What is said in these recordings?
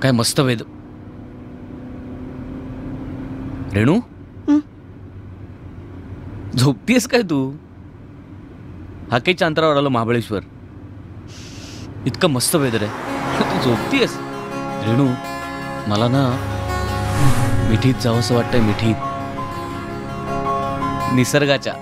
काय मस्त वेद. रेणू झोपतीयस काय तू? हाकेच्या अंतरावर आलं महाबळेश्वर. इतकं मस्त वेदर आहे, तू झोपतीयस? रेणू मला ना मिठीत जावंसं वाटतंय, मिठीत, निसर्गाच्या.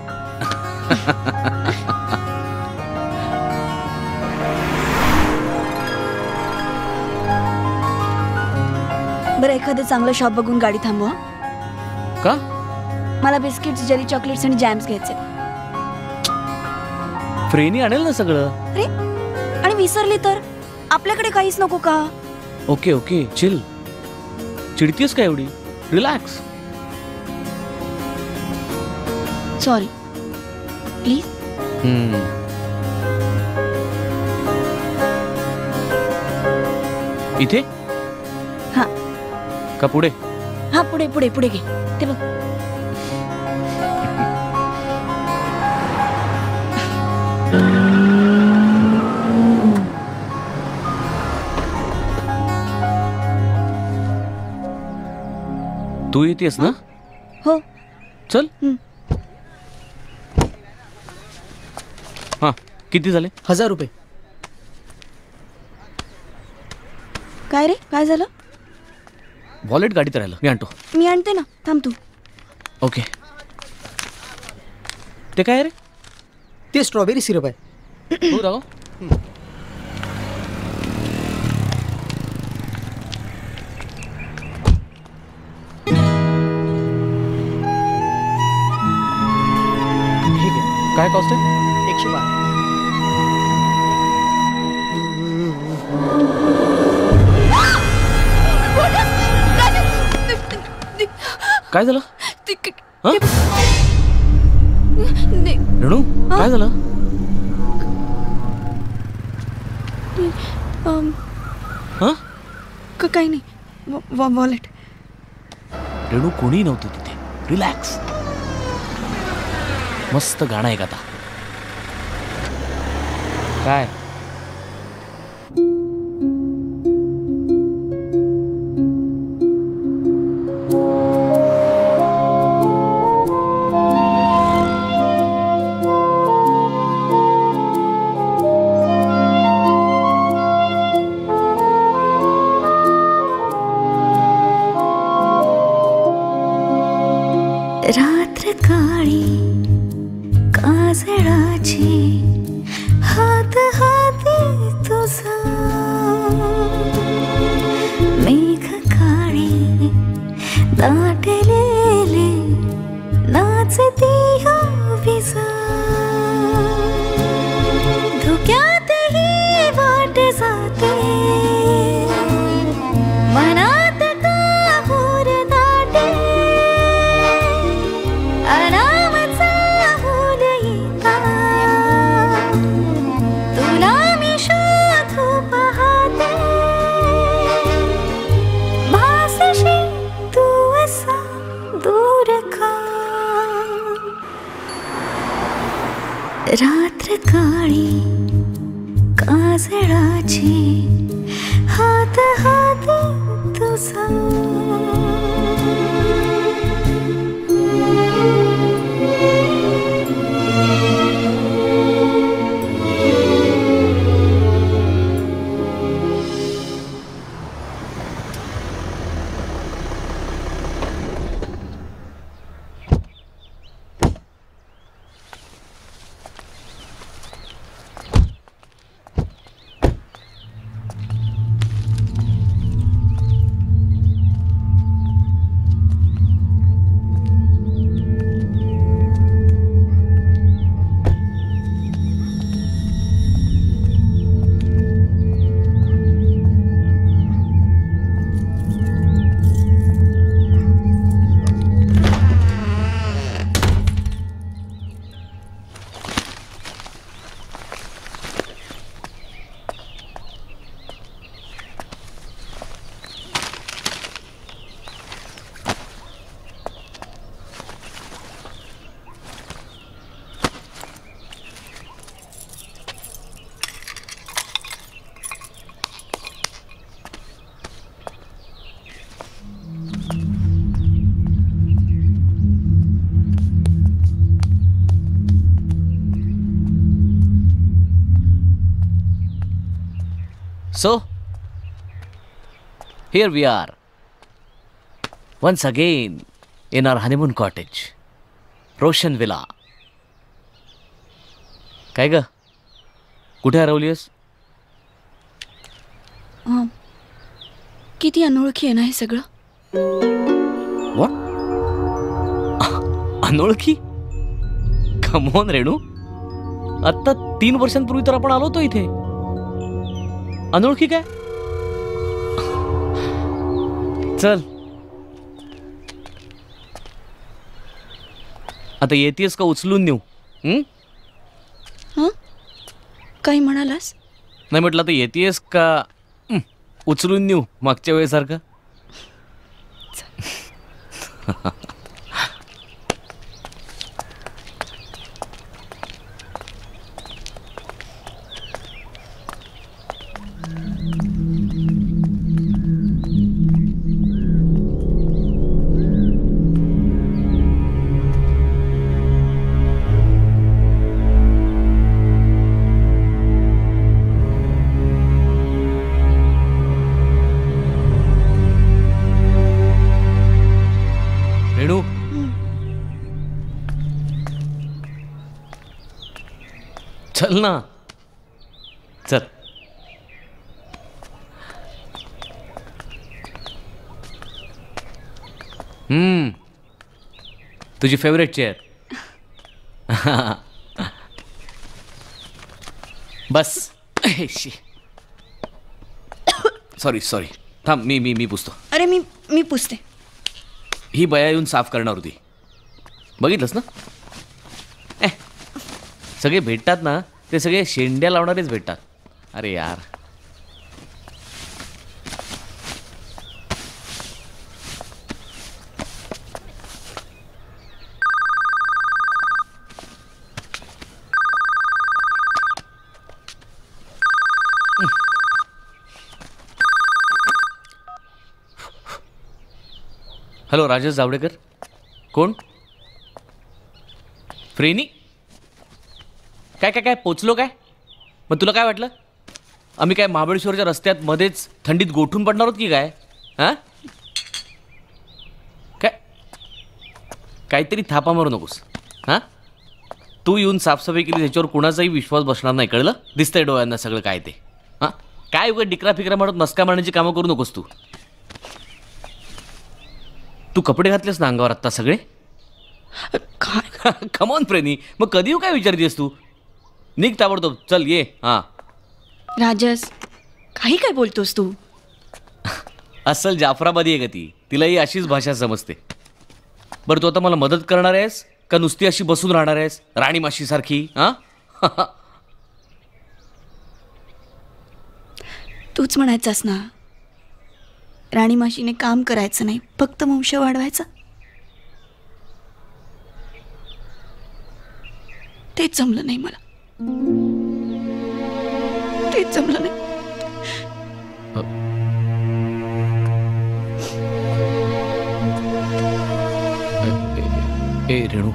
बरं, एखादं चांगलं शॉप बघून गाडी थांबवा. का? मला बिस्किट्स, जेली, चॉकलेट्स आणि जॅम्स घ्यायचे. फ्रेनी आणेल ना सगळं. अरे, आणि विसरली तर? आपल्याकडे काहीच नको का? Okay okay, chill. चिडतीयस का एवढी? रिलॅक्स. Sorry, please. इथे? हा. का पुढे? हा, पुढे पुढे पुढे घे. ते बघ. तू येतेस ना? हो. चल. हा, किती झाले? 1000 रुपये. काय रे, काय झालं? वॉलेट गाडीत राहिलं, मी आणतो. मी आणते ना, थांब तू. ओके. ते काय रे? ते स्ट्रॉबेरी सिरप आहे. हो राव. काय कॉस्ट आहे? 112. काय झालं? रेणू, काय झालं? काही नाही, वॉलेट. रेणू, कोणी नव्हतं तिथे. रिलॅक्स. मस्त गाणं आहे का आता? काय? रात्र काळी काजळाची हात हाती तुझा, मेघ काळी दाटलेले नाचती विजा, धुक्यातही वाट जाते मनात काहूर दाटे, अनामचा फूल येता तुला मी शोधू पाहते, भासशी तू असा दूर का. रात्र काळी काजळाची हात हाती तुझा. So, here we are. Once again in our honeymoon cottage. Roshan villa. काय ग? कुठे हरवलीस? किती अनोळखी आहे ना हे सगळं. What? अनोळखी? Come on रेणू. आता 3 वर्षांपूर्वी तर आपण आलो होतो इथे. अनोळखी काय? चल आता येतेस का उचलून नेऊ? काही म्हणालास? नाही म्हटलं तर येतेस का उचलून नेऊ मागच्या वेळेसारखं? रेणू चल ना चल. तुझी फेवरेट चेअर. बस. सॉरी सॉरी थांब मी पुसतो. अरे मी पुसते. ही बया येऊन साफ करणार होती. बघितलंस ना? सगळे भेटतात ना ते सगळे शेंड्या लावणारेच भेटतात. अरे यार. हॅलो राजेश जावडेकर. कोण? फ्रेनी? काय काय काय पोचलो काय? मग तुला काय वाटलं आम्ही काय महाबळेश्वरच्या रस्त्यात मध्येच थंडीत गोठून पडणार आहोत की काय? हां काय काहीतरी थापा मारू नकोस. हां तू येऊन साफसफाई केली त्याच्यावर कुणाचाही विश्वास बसणार नाही. कळलं? दिसतंय डोळ्यांना सगळं काय ते. हां काय उगाच डिकरा फिकरा मारत मस्का मारण्याची कामं करू नकोस तू. तू कपडे घातलेस ना अंगावर आत्ता सगळे? कमॉन फ्रेनी. मग कधी काय विचारतेस तू? निघ ताबडतोब. चल ये. हां राजस काही काय बोलतोस तू? अस्सल जाफराबादी आहे का ती? तिलाही अशीच भाषा समजते. बरं तू आता मला मदत करणार आहेस का नुसती अशी बसून राहणार आहेस राणी माशीसारखी? हां तूच म्हणायचास ना राणी माशीने काम करायचं नाही फक्त वंश वाढवायचा. तेच जमलं नाही मला. तेच जमलं नाही. ए रेणू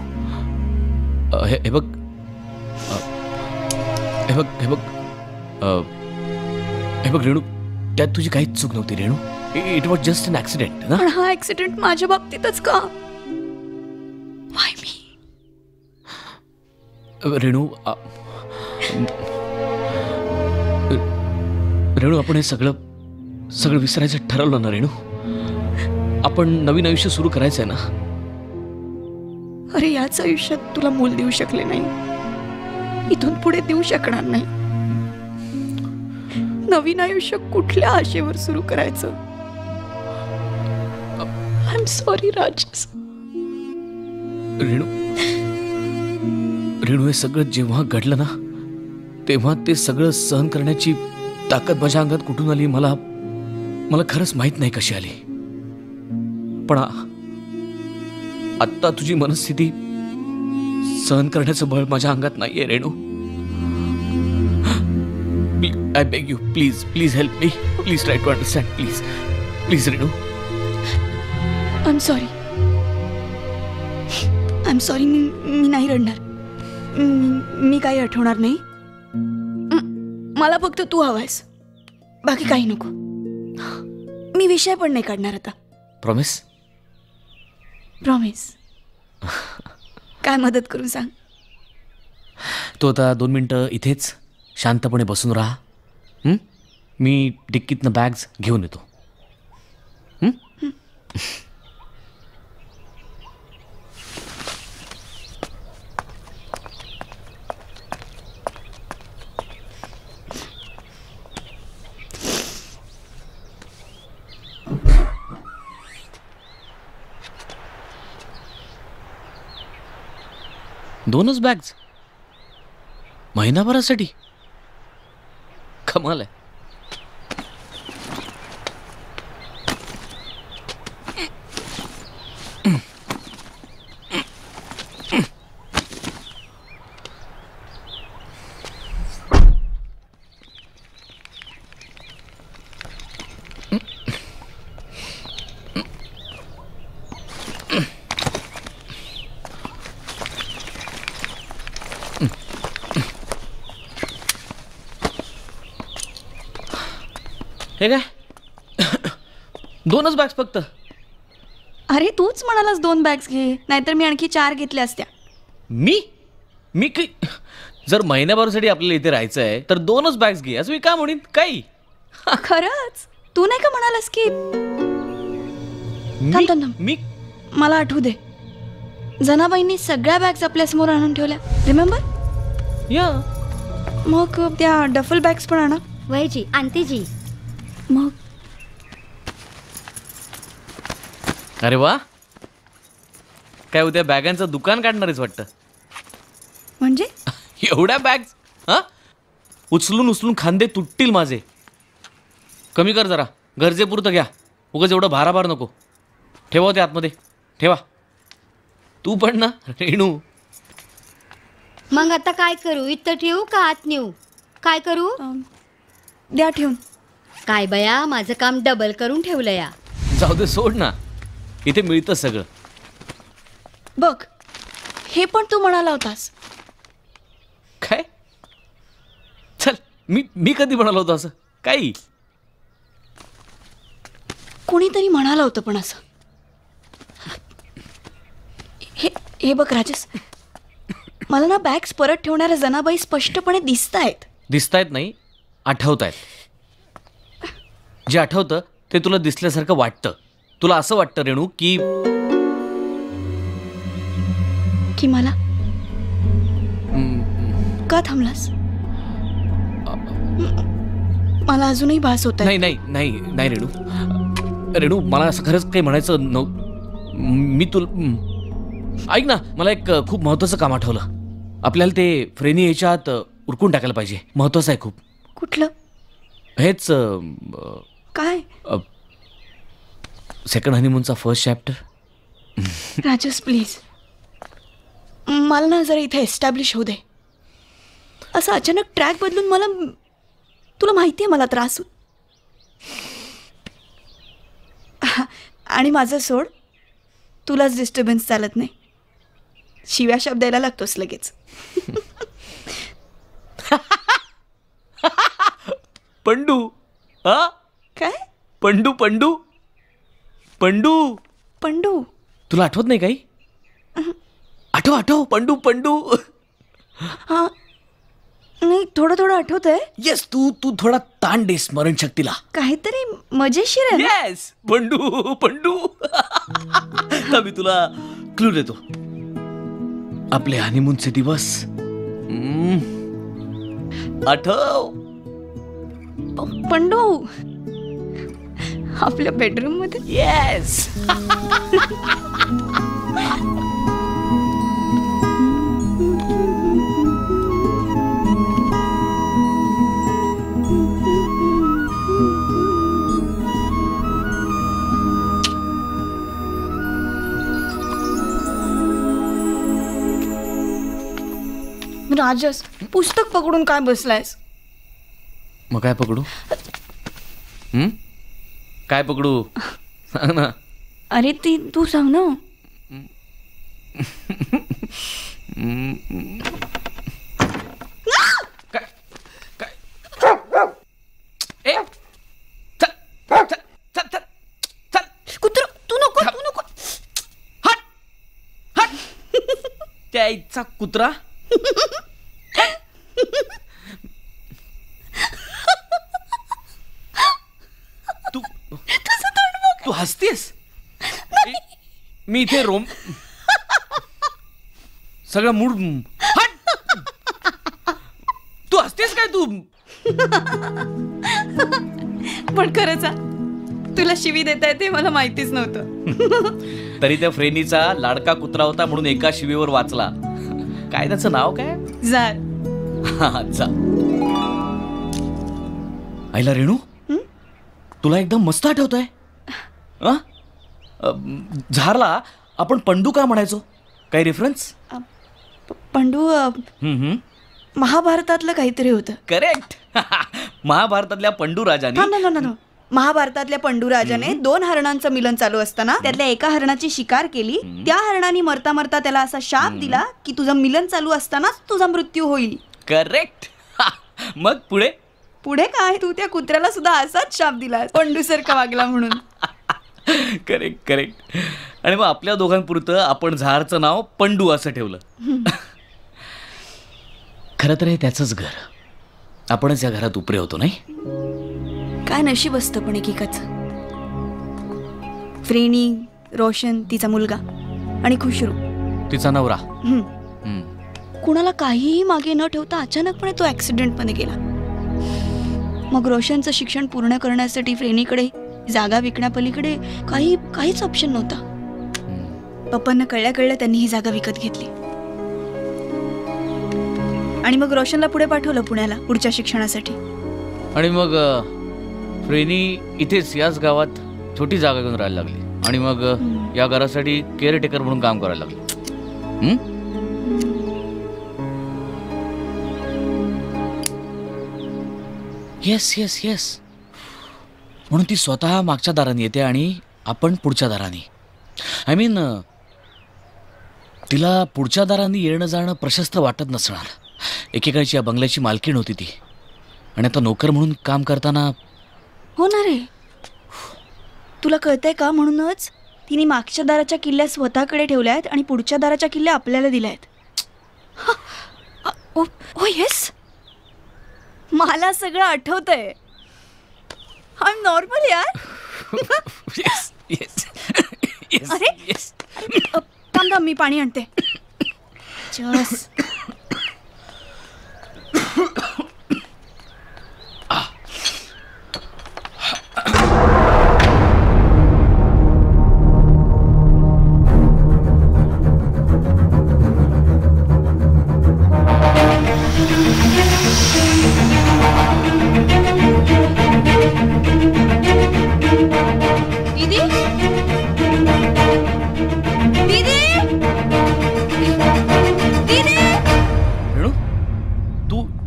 हे बघ हे बघ हे बघ हे बघ रेणू त्यात तुझी काहीच चूक नव्हती Renu. It was just an accident. पण हा ॲक्सिडेंट माझ्या बाबतीतच का? वाय मी? रेणू रेणू आपण हे सगळं विसरायचं ठरवलं ना रेणू? आपण नवीन आयुष्य सुरू करायचं आहे ना? अरे याच आयुष्यात तुला मूल देऊ शकले नाही. इथून पुढे देऊ शकणार नाही. नवीन आयुष्य कुठल्या आशेवर सुरू करायचं? I am sorry Rajesh. Renu Renu हे सगळं जेव्हा घडलं ना तेव्हा ते सगळं सहन करण्याची ताकद माझ्या अंगात कुठून आली मला खरंच माहित नाही कशी आली. पण आत्ता तुझी मनस्थिती सहन करण्याचं बळ माझ्या अंगात नाहीये Renu. I beg you please help me. Please try to understand. Please Renu. I am sorry. I am sorry. मी नाही रडणार. मी काही आठवणार नाही. मला फक्त तू हवायस. बाकी काही नको. मी विषय पण नाही काढणार आता. प्रॉमिस? प्रॉमिस. काय मदत करू सांग. तू आता 2 मिनटं इथेच शांतपणे बसून राहा. मी डिक्कीतनं बॅग्स घेऊन येतो. दोनच बॅग्स महिनाभरासाठी? कमाल आहे. हे काय 2च बॅग्स फक्त? अरे तूच म्हणालास 2 बॅग्स घे, नाहीतर मी आणखी 4 घेतल्या असत्या. मी काही जर महिन्याभरासाठी आपल्याला इथे राहायचं आहे तर 2च बॅग्स घे असं मी का म्हणीन काही? खरंच तू नाही का म्हणालास की थांब थांब थांब. मी मला आठवू दे. जनाबाईंनी सगळ्या बॅग्स आपल्या समोर आणून ठेवल्या, रिमेंबर? या मग त्या डफल बॅग्स पण आणा. वयजी आणते जी. मग अरे वा, काय उद्या बॅगांचं दुकान काढणारच वाटतं. म्हणजे एवढ्या बॅग्स? हा, उचलून उचलून खांदे तुटतील माझे. कमी कर जरा, गरजेपुरतं घ्या. उगाच एवढं भाराभार नको. ठेवा ते आतमध्ये ठेवा. तू पण ना रेणू. मग आता काय करू? इथं ठेवू का आत नेऊ? काय करू? द्या ठेवून. काय बया, माझं काम डबल करून ठेवलं या. जाऊ दे, सोड ना, इथे मिळतं सगळं. बघ, हे पण तू म्हणाला होतास. काय? चल, मी कधी म्हणालो होतो असं काही? कोणीतरी म्हणालं होतं पण असं. हे बघ राजेश, मला ना बॅग्स परत ठेवणाऱ्या जनाबाई स्पष्टपणे दिसतायत. दिसतायत नाही, आठवतायत. जे आठवतं ते तुला दिसल्यासारखं वाटतं. तुला असं वाटतं रेणू की मला का थांबलास? मला अजूनही भास होत आहे. नाही रेणू, मला असं खरंच काही म्हणायचं मी तुला ऐक ना, मला एक खूप महत्वाचं काम आठवलं. आपल्याला ते फ्रेनी याच्यात उरकून टाकायला पाहिजे. महत्वाचं आहे खूप. कुठलं? हेच काय? सेकंड हनीमूनचा फर्स्ट चॅप्टर. राजेश प्लीज, मला ना जरा इथे एस्टॅब्लिश होऊ दे. असं अचानक ट्रॅक बदलून मला, तुला माहिती आहे मला त्रास होत. आणि माझं सोड, तुलाच डिस्टर्बन्स चालत नाही. शिव्या शब्द द्यायला लागतोस लगेच. पंडू. हा काय? पंडू पंडू पंडू पंडू. तुला आठवत नाही काही? आठव पंडू पंडू. हां, नाही थोडं थोडं आठवत आहे. येस, तू थोडा ताण दे स्मरणशक्तीला. काहीतरी मजेशीर आहे ना? येस, पंडू पंडू. मी तुला क्लू देतो. आपले हनीमूनचे दिवस आठव. पंडू आपल्या बेडरूम मध्ये. येस. राजस, पुस्तक पकडून काय बसलायस? मग काय पकडू? काय पकडू सांग ना. अरे ती तू सांग ना. काय काय त्या आईचा कुत्रा. तू तू हसतेस. मी इथे रोम सगळं मूड. तू हसतेस काय तू. पण खरंच तुला शिवी देता येते मला माहितीच नव्हतं. तरी त्या फ्रेनीचा लाडका कुत्रा होता म्हणून एका शिवीवर वाचला. काय त्याचं नाव काय. जार. जा. आईला रेणू तुला एकदम मस्त आठवतंय. झारला आपण पंडू का म्हणायचो. काही रेफरन्स. पंडू महाभारतातलं काहीतरी होतं. करेक्ट. महाभारतातल्या पंडू राजाने महाभारतातल्या पंडूराजाने 2 हरणांचं मिलन चालू असताना त्यातल्या एका हरणाची शिकार केली. त्या हरणाने मरता मरता त्याला असा शाप दिला की तुझं मिलन चालू असतानाच तुझा मृत्यू होईल. करेक्ट. मग पुढे पुढे काय तू त्या कुत्र्याला सुद्धा असाच शाप दिला पंडूसारखा वागला म्हणून. Correct correct. आणि मग आपल्या दोघांपुरतं आपण झारचं नाव पंडू असं ठेवलं. खरं तर हे त्याचंच घर. आपणच या घरात उपरे होतो नाही. काय नशीब असतं पण एकेकाचं. फ्रेनी, रोशन तिचा मुलगा आणि खुशरू तिचा नवरा. कुणाला काहीही मागे न ठेवता अचानकपणे तो ऍक्सिडेंटमध्ये गेला. मग रोशनचं शिक्षण पूर्ण करण्यासाठी फ्रेनीकडे जागा विकण्यापलीकडे काहीच ऑप्शन नव्हता. पप्पांना कळल्या त्यांनी ही जागा विकत घेतली आणि मग रोशनला पुढे पाठवलं पुण्याला पुढच्या शिक्षणासाठी. आणि मग फ्रेनी इथेच याच गावात छोटी जागा घेऊन राहायला लागली आणि मग या घरासाठी केअरटेकर म्हणून काम करायला लागली. Yes yes yes. म्हणून ती स्वतः मागच्या दाराने येते आणि आपण पुढच्या दाराने. आय मीन तिला पुढच्या दाराने येणं जाणं प्रशस्त वाटत नसणार. एकेकाळची या बंगल्याची मालकीण होती ती आणि आता नोकर म्हणून काम करताना. हो ना रे. तुला कळतंय का. म्हणूनच तिने मागच्या दाराच्या किल्ल्या स्वतःकडे ठेवल्या आहेत आणि पुढच्या दाराच्या किल्ल्या आपल्याला दिल्या आहेत. ओ येस. मला सगळं आठवतंय. आय एम नॉर्मल यार. अरे थांब मी पाणी आणते. जस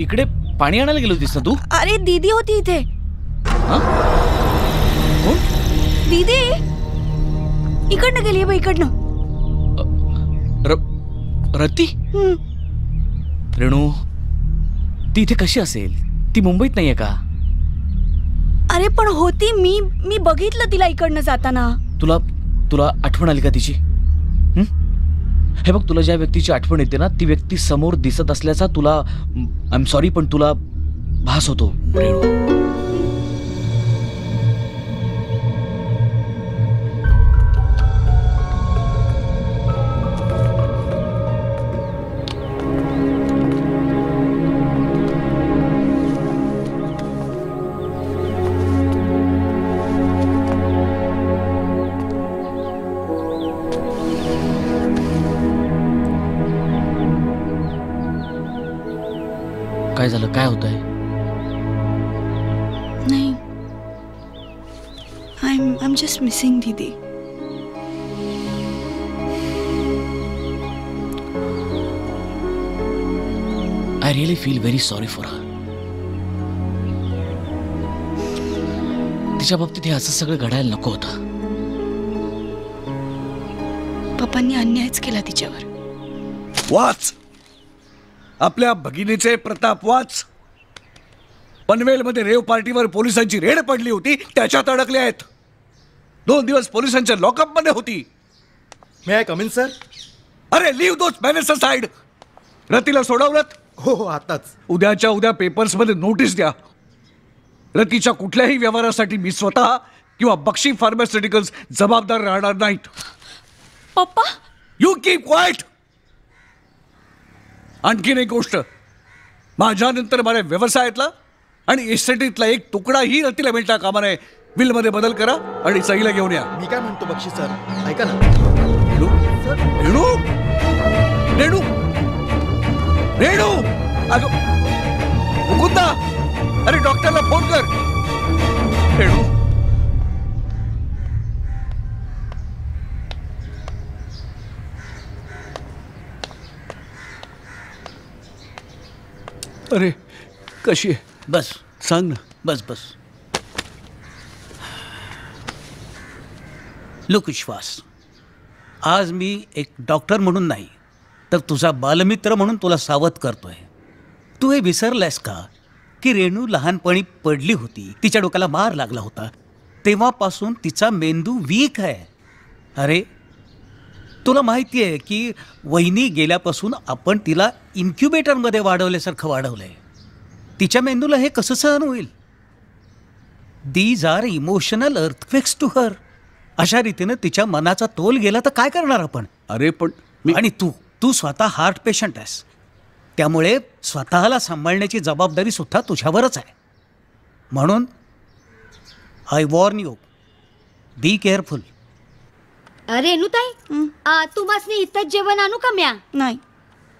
इकडे पाणी आणायला गेलो होतीस ना तू. अरे दीदी होती इथे. कोण दीदी. इकडनं गेली बा इकडनं. रती. रेणू ती इथे कशी असेल. ती मुंबईत नाहीये का. अरे पण होती. मी बघितलं तिला इकडनं जाताना. तुला आठवण आली का तिची. हे बघ तुला ज्या व्यक्तीची आठवण येते ना ती व्यक्ती समोर दिसत असल्याचा तुला आय एम सॉरी पण तुला भास होतो रेणू. काय झालं. काय होतंय. नाही. आय एम जस्ट मिसिंग दीदी. I really feel very sorry for her. तिच्या बाबतीत हे असं सगळं घडायला नको होतं. पप्पांनी अन्यायच केला तिच्यावर. वाच. आपल्या भगिनीचे प्रताप वाच. पनवेलमध्ये रेव पार्टीवर पोलिसांची रेड पडली होती त्याच्यात अडकले आहेत. 2 दिवस पोलिसांच्या लॉकअप मध्ये होती. मे आय कम इन सर. अरे लिव्ह दोस मॅनेस साइड. रतीला सोडवलं. हो आताच. उद्याच्या उद्या पेपर्समध्ये नोटीस द्या. रतीच्या कुठल्याही व्यवहारासाठी मी स्वतः किंवा बक्षी फार्मास्युटिकल्स जबाबदार राहणार नाहीत. पप्पा यू कीप क्वाइट. आणखीन एक गोष्ट, माझ्यानंतर माझ्या व्यवसायातला आणि इस्टेटीतला एक तुकडाही रतीला मिळता कामा नये. बिलमध्ये बदल करा आणि सईला घेऊन या. मी काय म्हणतो बक्षी सर, ऐका ना. रेणू रेणू रेणू रेणू अगं मुकुंदा, अरे डॉक्टरला फोन कर. रेणू अरे कशी आहे? बस सांग ना. बस बस. लोक विश्वास, आज मी एक डॉक्टर म्हणून नाही तर तुझा बालमित्र म्हणून तुला सावध करतोय. तू हे विसरलायस का की रेणू लहानपणी पडली होती, तिच्या डोक्याला मार लागला होता, तेव्हापासून तिचा मेंदू वीक आहे. अरे तुला माहिती आहे की वहिनी गेल्यापासून आपण तिला इन्क्युबेटरमध्ये वाढवल्यासारखं वाढवलंय. तिच्या मेंदूला हे कसं सहन होईल? These are emotional earthquakes to her. अशा रीतीनं तिच्या मनाचा तोल गेला तर काय करणार आपण? अरे पण मी आणि तू स्वतः हार्ट पेशंट आहेस, त्यामुळे स्वतःला सांभाळण्याची जबाबदारी सुद्धा तुझ्यावरच आहे. म्हणून I warn you, be careful. अरे रेणुताई, तुम्हाला इथंच जेवण आणू का म्या? नाही,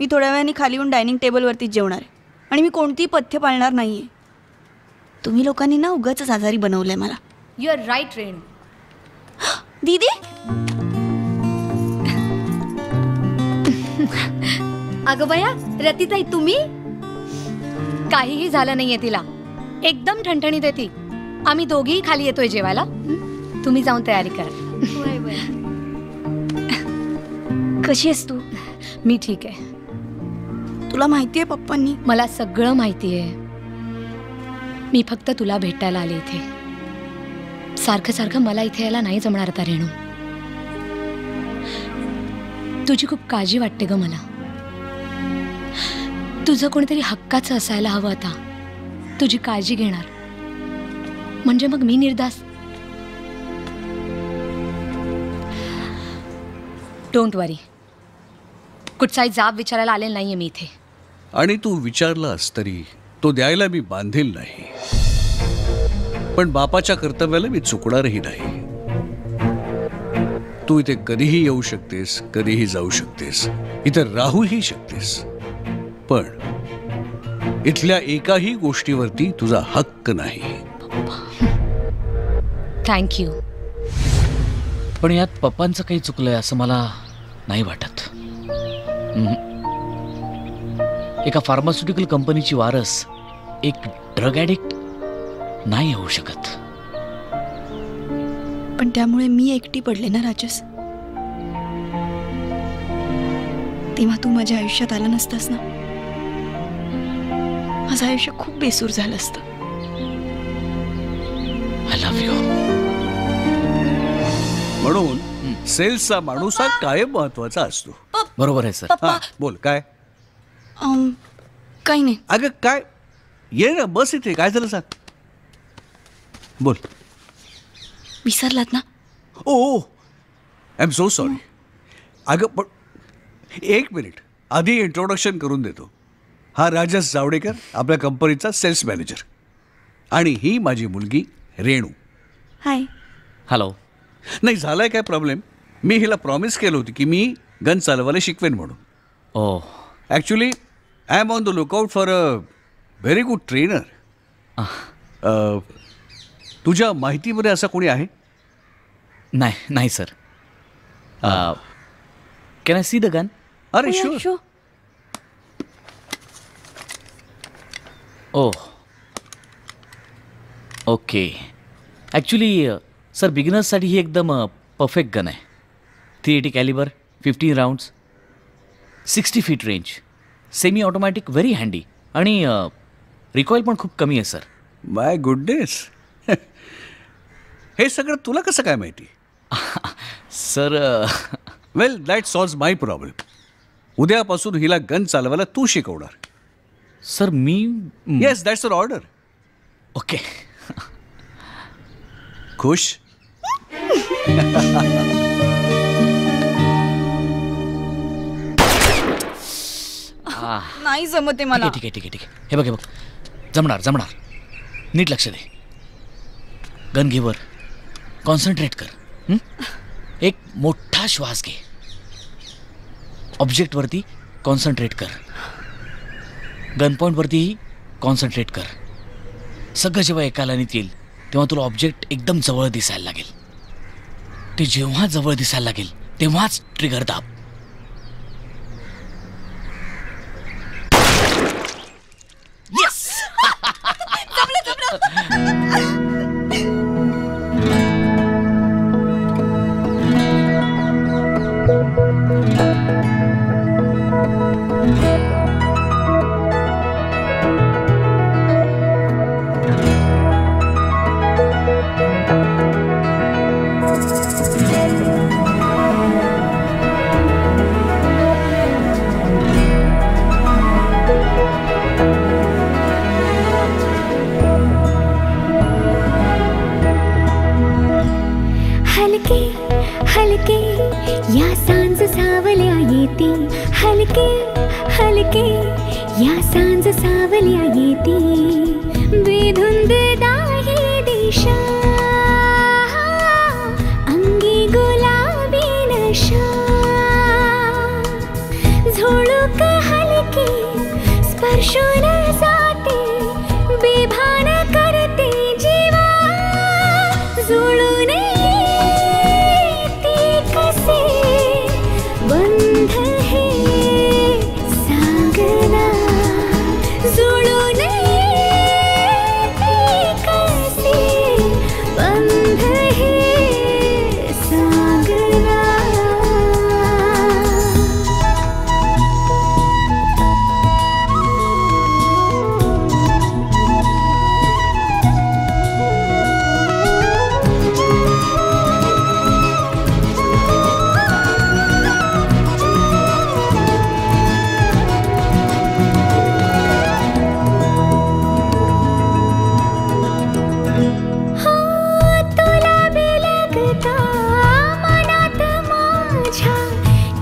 मी थोड्या वेळाने खाली येऊन डायनिंग टेबलवरतीच जेवणार आहे आणि मी कोणतीही पथ्य पाळणार नाहीये. तुम्ही लोकांनी ना उगाचच आजारी बनवलंय मला. यू आर राईट रेणू. दीदी अगं बया, रतीताई तुम्ही? काहीही झालं नाहीये तिला, एकदम ठणठणीत आहे ती. आम्ही दोघीही खाली येतोय जेवायला. तुम्ही जाऊन तयारी करा. कशी आहेस तू? मी ठीक आहे. तुला माहितीये पप्पांनी? मला सगळं माहिती आहे. मी फक्त तुला भेटायला आले इथे. सारखं सारखं मला इथे यायला नाही जमणार आता रेणू. तुझी खूप काळजी वाटते ग मला. तुझं कोणीतरी हक्काचं असायला हवं आता, तुझी काळजी घेणार. म्हणजे मग मी निर्धास्त. डोंट वरी, कुठचाही जाब विचारायला आलेला नाहीये मी इथे. आणि तू विचारलास तरी तो द्यायला मी बांधील नाही. पण बापाच्या कर्तव्याला मी चुकणारही नाही. तू इथे कधीही येऊ शकतेस, कधीही जाऊ शकतेस, इथे राहूही शकतेस, पण इथल्या एकाही गोष्टीवरती तुझा हक्क नाही. थँक्यू. पण यात पप्पांचं काही चुकलंय असं मला नाही वाटत. एका फार्मास्युटिकल कंपनीची वारस एक ड्रग ॲडिक्ट नाही होऊ शकत. पण त्यामुळे मी एकटी पडले ना राजस. तेव्हा तू माझ्या आयुष्यात आला नसतास ना, माझं आयुष्य खूप बेसूर झालं असतं. I love you. म्हणून सेल्सचा माणूस हा कायम महत्वाचा असतो. बरोबर आहे सर. हा, बोल काय? काही नाही. अगं काय, ये ना, बस इथे. काय झालं सांग, बोल. विसरलात ना? ओ आय एम सो सॉरी. अगं पण एक मिनिट, आधी इंट्रोडक्शन करून देतो. हा राजस जावडेकर, आपल्या कंपनीचा सेल्स मॅनेजर. आणि ही माझी मुलगी रेणू. हाय. हॅलो. नाही झालाय काय प्रॉब्लेम, मी हिला प्रॉमिस केलं होती की मी गन चालवायला शिकवेन म्हणून. Oh actually I am on the lookout for a very good trainer. तुझ्या माहितीमध्ये असं कोणी आहे? नाही sir. Can I see the gun? अरे sure. Oh okay. Actually sir बिगिनर्ससाठी ही एकदम परफेक्ट गन आहे. 380 calibre, 15 rounds, 60 feet range, semi automatic, very handy आणि रिकॉईल पण खूप कमी आहे सर. माय गुडनेस. हे सगळं तुला कसं काय माहिती? Sir well that solves my problem. उद्यापासून हिला गन चालवायला तू शिकवणार. सर मी yes, that's an order. Okay. खुश? नाही जमते मला. ठीक आहे ठीक आहे ठीक आहे. हे बघ जमणार जमणार. नीट लक्ष दे. गन घे वर. कॉन्सन्ट्रेट कर. हं? एक मोठा श्वास घे. ऑब्जेक्टवरती कॉन्सन्ट्रेट कर. गन पॉईंटवरतीही कॉन्सन्ट्रेट कर. सगळं जेव्हा एका लाईनीत येईल तेव्हा तुला ऑब्जेक्ट एकदम जवळ दिसायला लागेल. ते जेव्हा जवळ दिसायला लागेल तेव्हाच ट्रिगर दाब. येस. हलके हलके या सांज सावल्या येती. हलके हलके या सांज सावल्या येती. बेधुंद दाही दिशा अंगी गुलाबी नशा. झुळूक हलकी स्पर्शून जाते. बेभान करते जीवा. जुळून बंध है सांगना. जुळून कसे बंध है सांगना.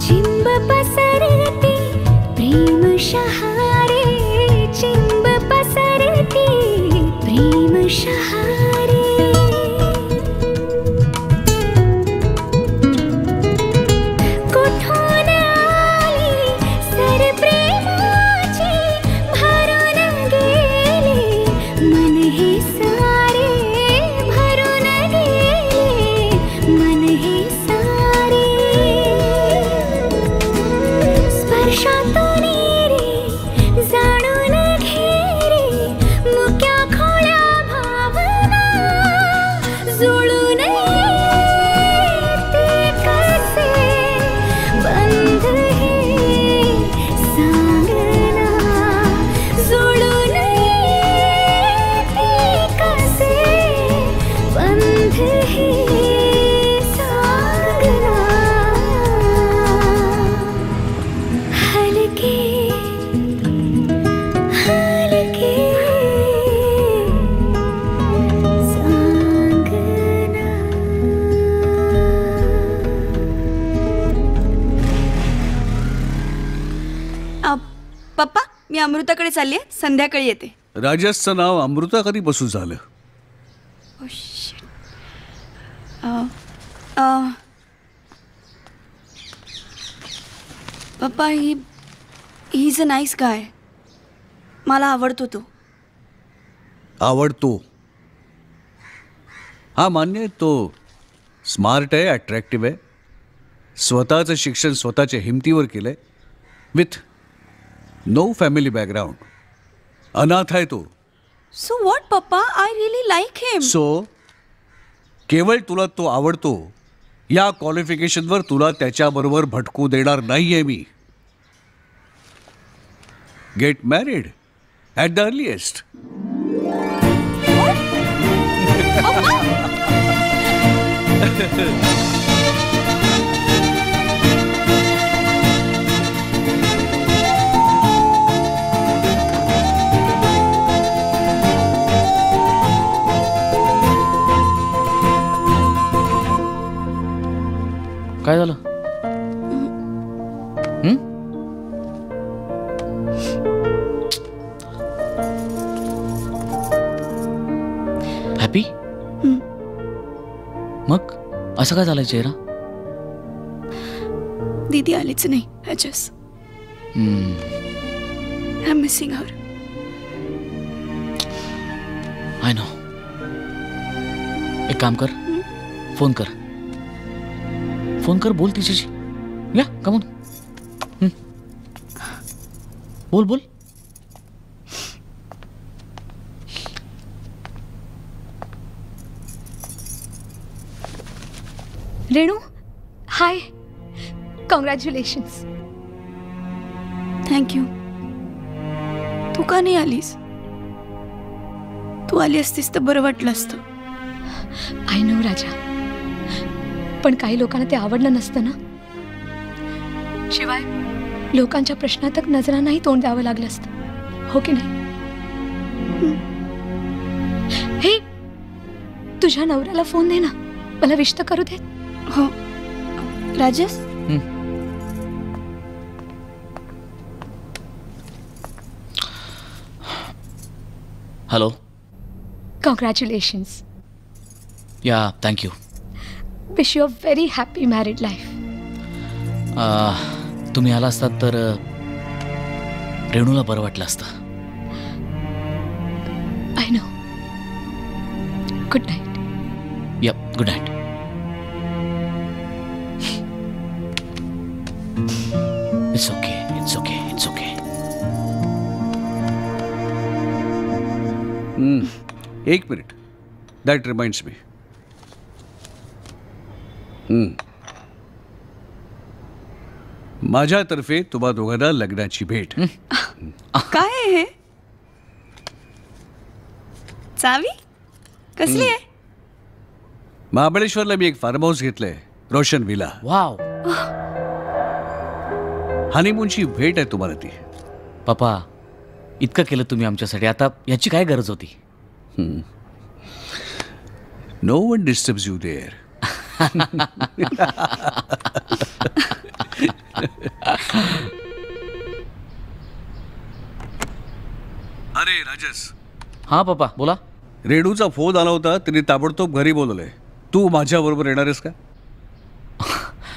चिंब पसरती प्रेम शहारे. चिंब पसरती प्रेम शहारे. कुठून आली सर प्रेमाची. भरून गेले मन हे सारे. भरून गेले मन हे सारे. स्पर्शातून रे जाणून घे रे मुक्या खोड्या भावना. जुळून ते कसे बंध हे सांगना. जुळून ते कसे बंध हे सांगना. हलके हलके सांगना. पप्पा मी अमृताकडे चालली आहे. संध्याकाळी येते. राजसचं नाव अमृता कधीपासून झालं? Oh, shit. पप्पा ही इज अ नाईस गाय. मला आवडतो तो. आवडतो? हा मान्य आहे. तो स्मार्ट आहे, अट्रॅक्टिव्ह आहे. स्वतःचं शिक्षण स्वतःच्या हिमतीवर केलं आहे. With no family background. अनाथ आहे तो. So what papa, I really like him. So केवळ तुला तो आवडतो या क्वालिफिकेशनवर तुला त्याच्याबरोबर भटकू देणार नाहीये मी. Get married at the earliest. Happy? मग असं काय झालं चेहरा? दीदी आलीच नाही. I am missing her. I know. एक काम कर, फोन कर. फोन कर, बोल तिच्याशी. या कमून बोल बोल. रेणू, हाय. कॉंग्रॅच्युलेशन्स. थँक्यू. तू का नाही आलीस? तू आली असतीस तर बरं वाटलं असतं. आय नो राजा, पण काही लोकांना ते आवडलं नसतं ना. शिवाय लोकांच्या प्रश्नातक नजरांनाही तोंड द्यावं लागलं असतं, हो की नाही? हे, तुझ्या नवऱ्याला फोन दे ना, मला विश तर करू दे. हो. Rajesh, hello. Congratulations. Yeah thank you. Wish you a very happy married life. तुम्ही आला असतात तर रेणूला बरं वाटलं असतं. I know. Good night. Yeah good night. It's okay, it's okay, it's okay. एक मिनिट. That reminds me. माझ्यातर्फे तुम्हा दोघांना लग्नाची भेट. काय आहे हे? चावी कसली आहे? महाबळेश्वरला मी एक फार्म हाऊस घेतलंय, रोशन विला. वाव. हनीमूनची भेट आहे तुम्हाला ती. पप्पा, इतकं केलं तुम्ही आमच्यासाठी, आता याची काय गरज होती? No one disturbs you there. अरे राजेश. हां पप्पा बोला. रेणूचा फोन आला होता, तिने ताबडतोब घरी बोलवलंय. तू माझ्याबरोबर येणार आहेस का?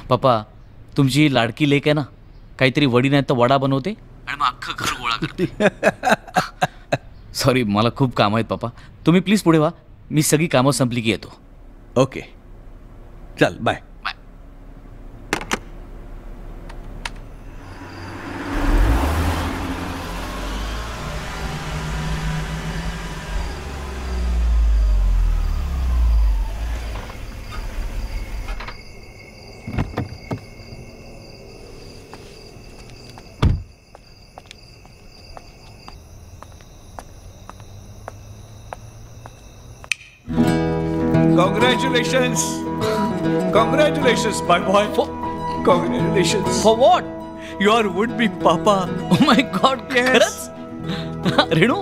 पप्पा, तुमची लाडकी लेक आहे ना, काहीतरी वडी नाही तर वडा बनवते आणि मग अख्खं घर गोळा करते. सॉरी, मला खूप कामं आहेत पप्पा. तुम्ही प्लीज पुढे व्हा, मी सगळी कामं संपली की येतो. ओके, चल bye. Bye. Congratulations. Congratulations, my boy. Congratulations. For what? Your would-be papa. Oh my god. खरंच? रेणू?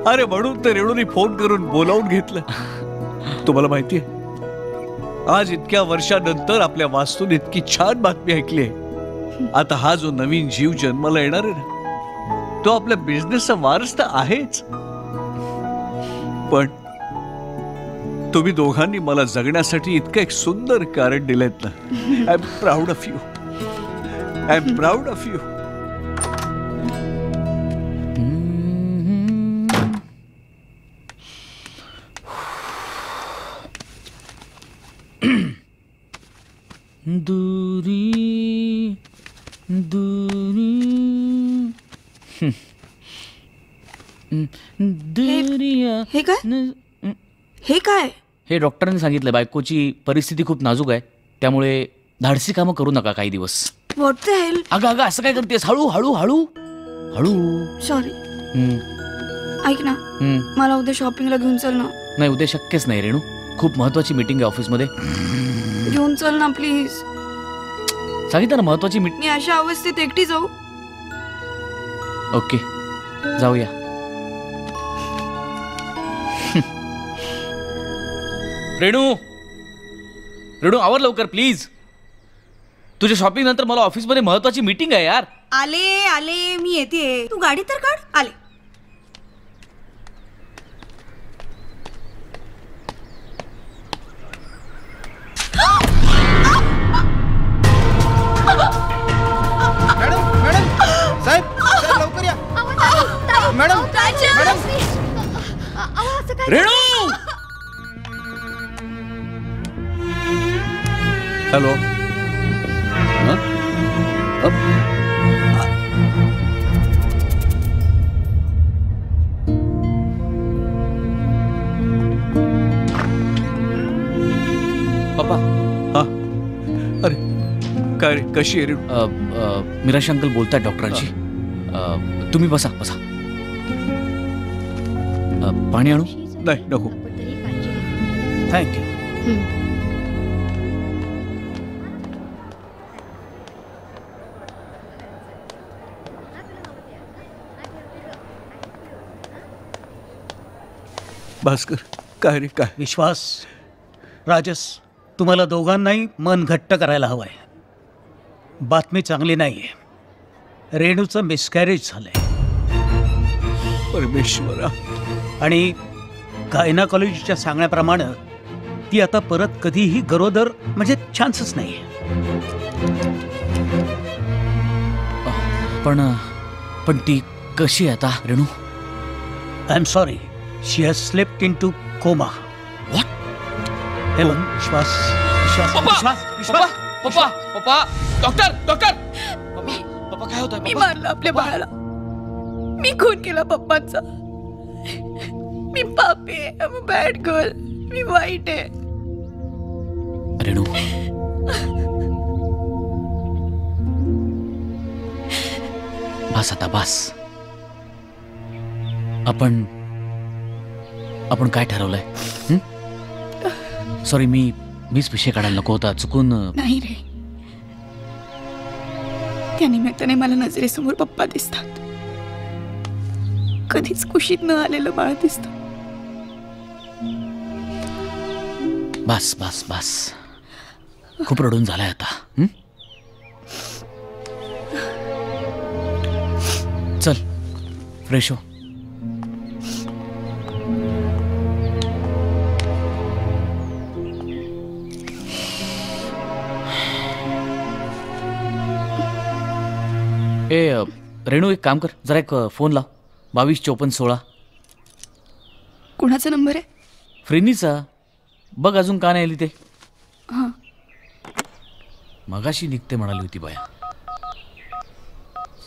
अरे म्हणून तर रेणूने फोन करून बोलावून घेतलं. तुम्हाला माहितीये, आज इतक्या वर्षानंतर आपल्या वास्तून इतकी छान बातमी ऐकली आहे. आता हा जो नवीन जीव जन्माला येणार आहे ना, तो आपल्या बिझनेसचा वारस तर आहेच, पण तुम्ही दोघांनी मला जगण्यासाठी इतकं एक सुंदर कारण दिलंय ना. I am proud of you. I am proud of you. दूरी दूरी दुरिया. हे काय? हे काय? हे डॉक्टरांनी सांगितलं, बायकोची परिस्थिती खूप नाजूक आहे, त्यामुळे धाडसी कामं करू नका काही दिवस. What the hell? अगं अगं असं काय करतेस? हळू हळू हळू हळू. सॉरी. हम्म, ऐक ना, हम्म. मला उद्या शॉपिंगला घेऊन चल ना. नाही, उद्या शक्यच नाही रेणू, खूप महत्वाची मीटिंग आहे ऑफिसमध्ये. घेऊन चल ना प्लीज. सांगितलं ना, महत्वाची मीटिंग. मी अशा अवस्थेत एकटी जाऊ? ओके, जाऊया. रेणू, रेणू आवर लवकर प्लीज. तुझ्या शॉपिंग नंतर मला ऑफिसमध्ये महत्वाची मीटिंग आहे यार. आले आले मी येते. तू गाडी तर काढ. आले. मॅडम मॅडम साहेब साहेब लवकर या. मॅडम मॅडम रेणू हॅलो. पप्पा. हा अरे काय रे, कशी आहे रे? मिराशी अंकल बोलतायत डॉक्टरांशी. तुम्ही बसा बसा. पाणी आणू? नाही नको. थँक्यू. भास्कर काय रे काय? विश्वास, राजस, तुम्हाला दोघांनाही मन घट्ट करायला हवंय. बातमी चांगली नाहीये. रेणूचं मिसकॅरेज झालंय परमेश्वरा. आणि गायनाकॉलॉजीच्या सांगण्याप्रमाणे ती आता परत कधीही गरोदर म्हणजे चान्सच नाही. पण ती कशी आहे आता Renu? I am sorry, she has slipped into coma. What? हे बघ, विश्वास विश्वास विश्वास विश्वास. पप्पा पप्पा डॉक्टर डॉक्टर. पप्पा काय होत मी मारलं आपल्या बाळाला. मी खून केला पप्पांचा. मी पापी आहे. Bad girl. मी वाईट आहे. रेणू बस आता बस. आपण काय ठरवलंय? सॉरी मीच विषय काढायला नको होता. चुकून. नाही रे, त्या निमित्ताने मला नजरेसमोर पप्पा दिसतात. कधीच कुशीत न आलेलं बाळ दिसतं. बस बस बस. खूप रडून झालाय आता. चल फ्रेश हो. रेणू एक काम कर, जरा एक फोन लाव. 225416. कुणाचा नंबर आहे? फ्रेनीचा. बघ अजून का नाही आली ते. हां. मगाशी निघते म्हणाली होती बाया.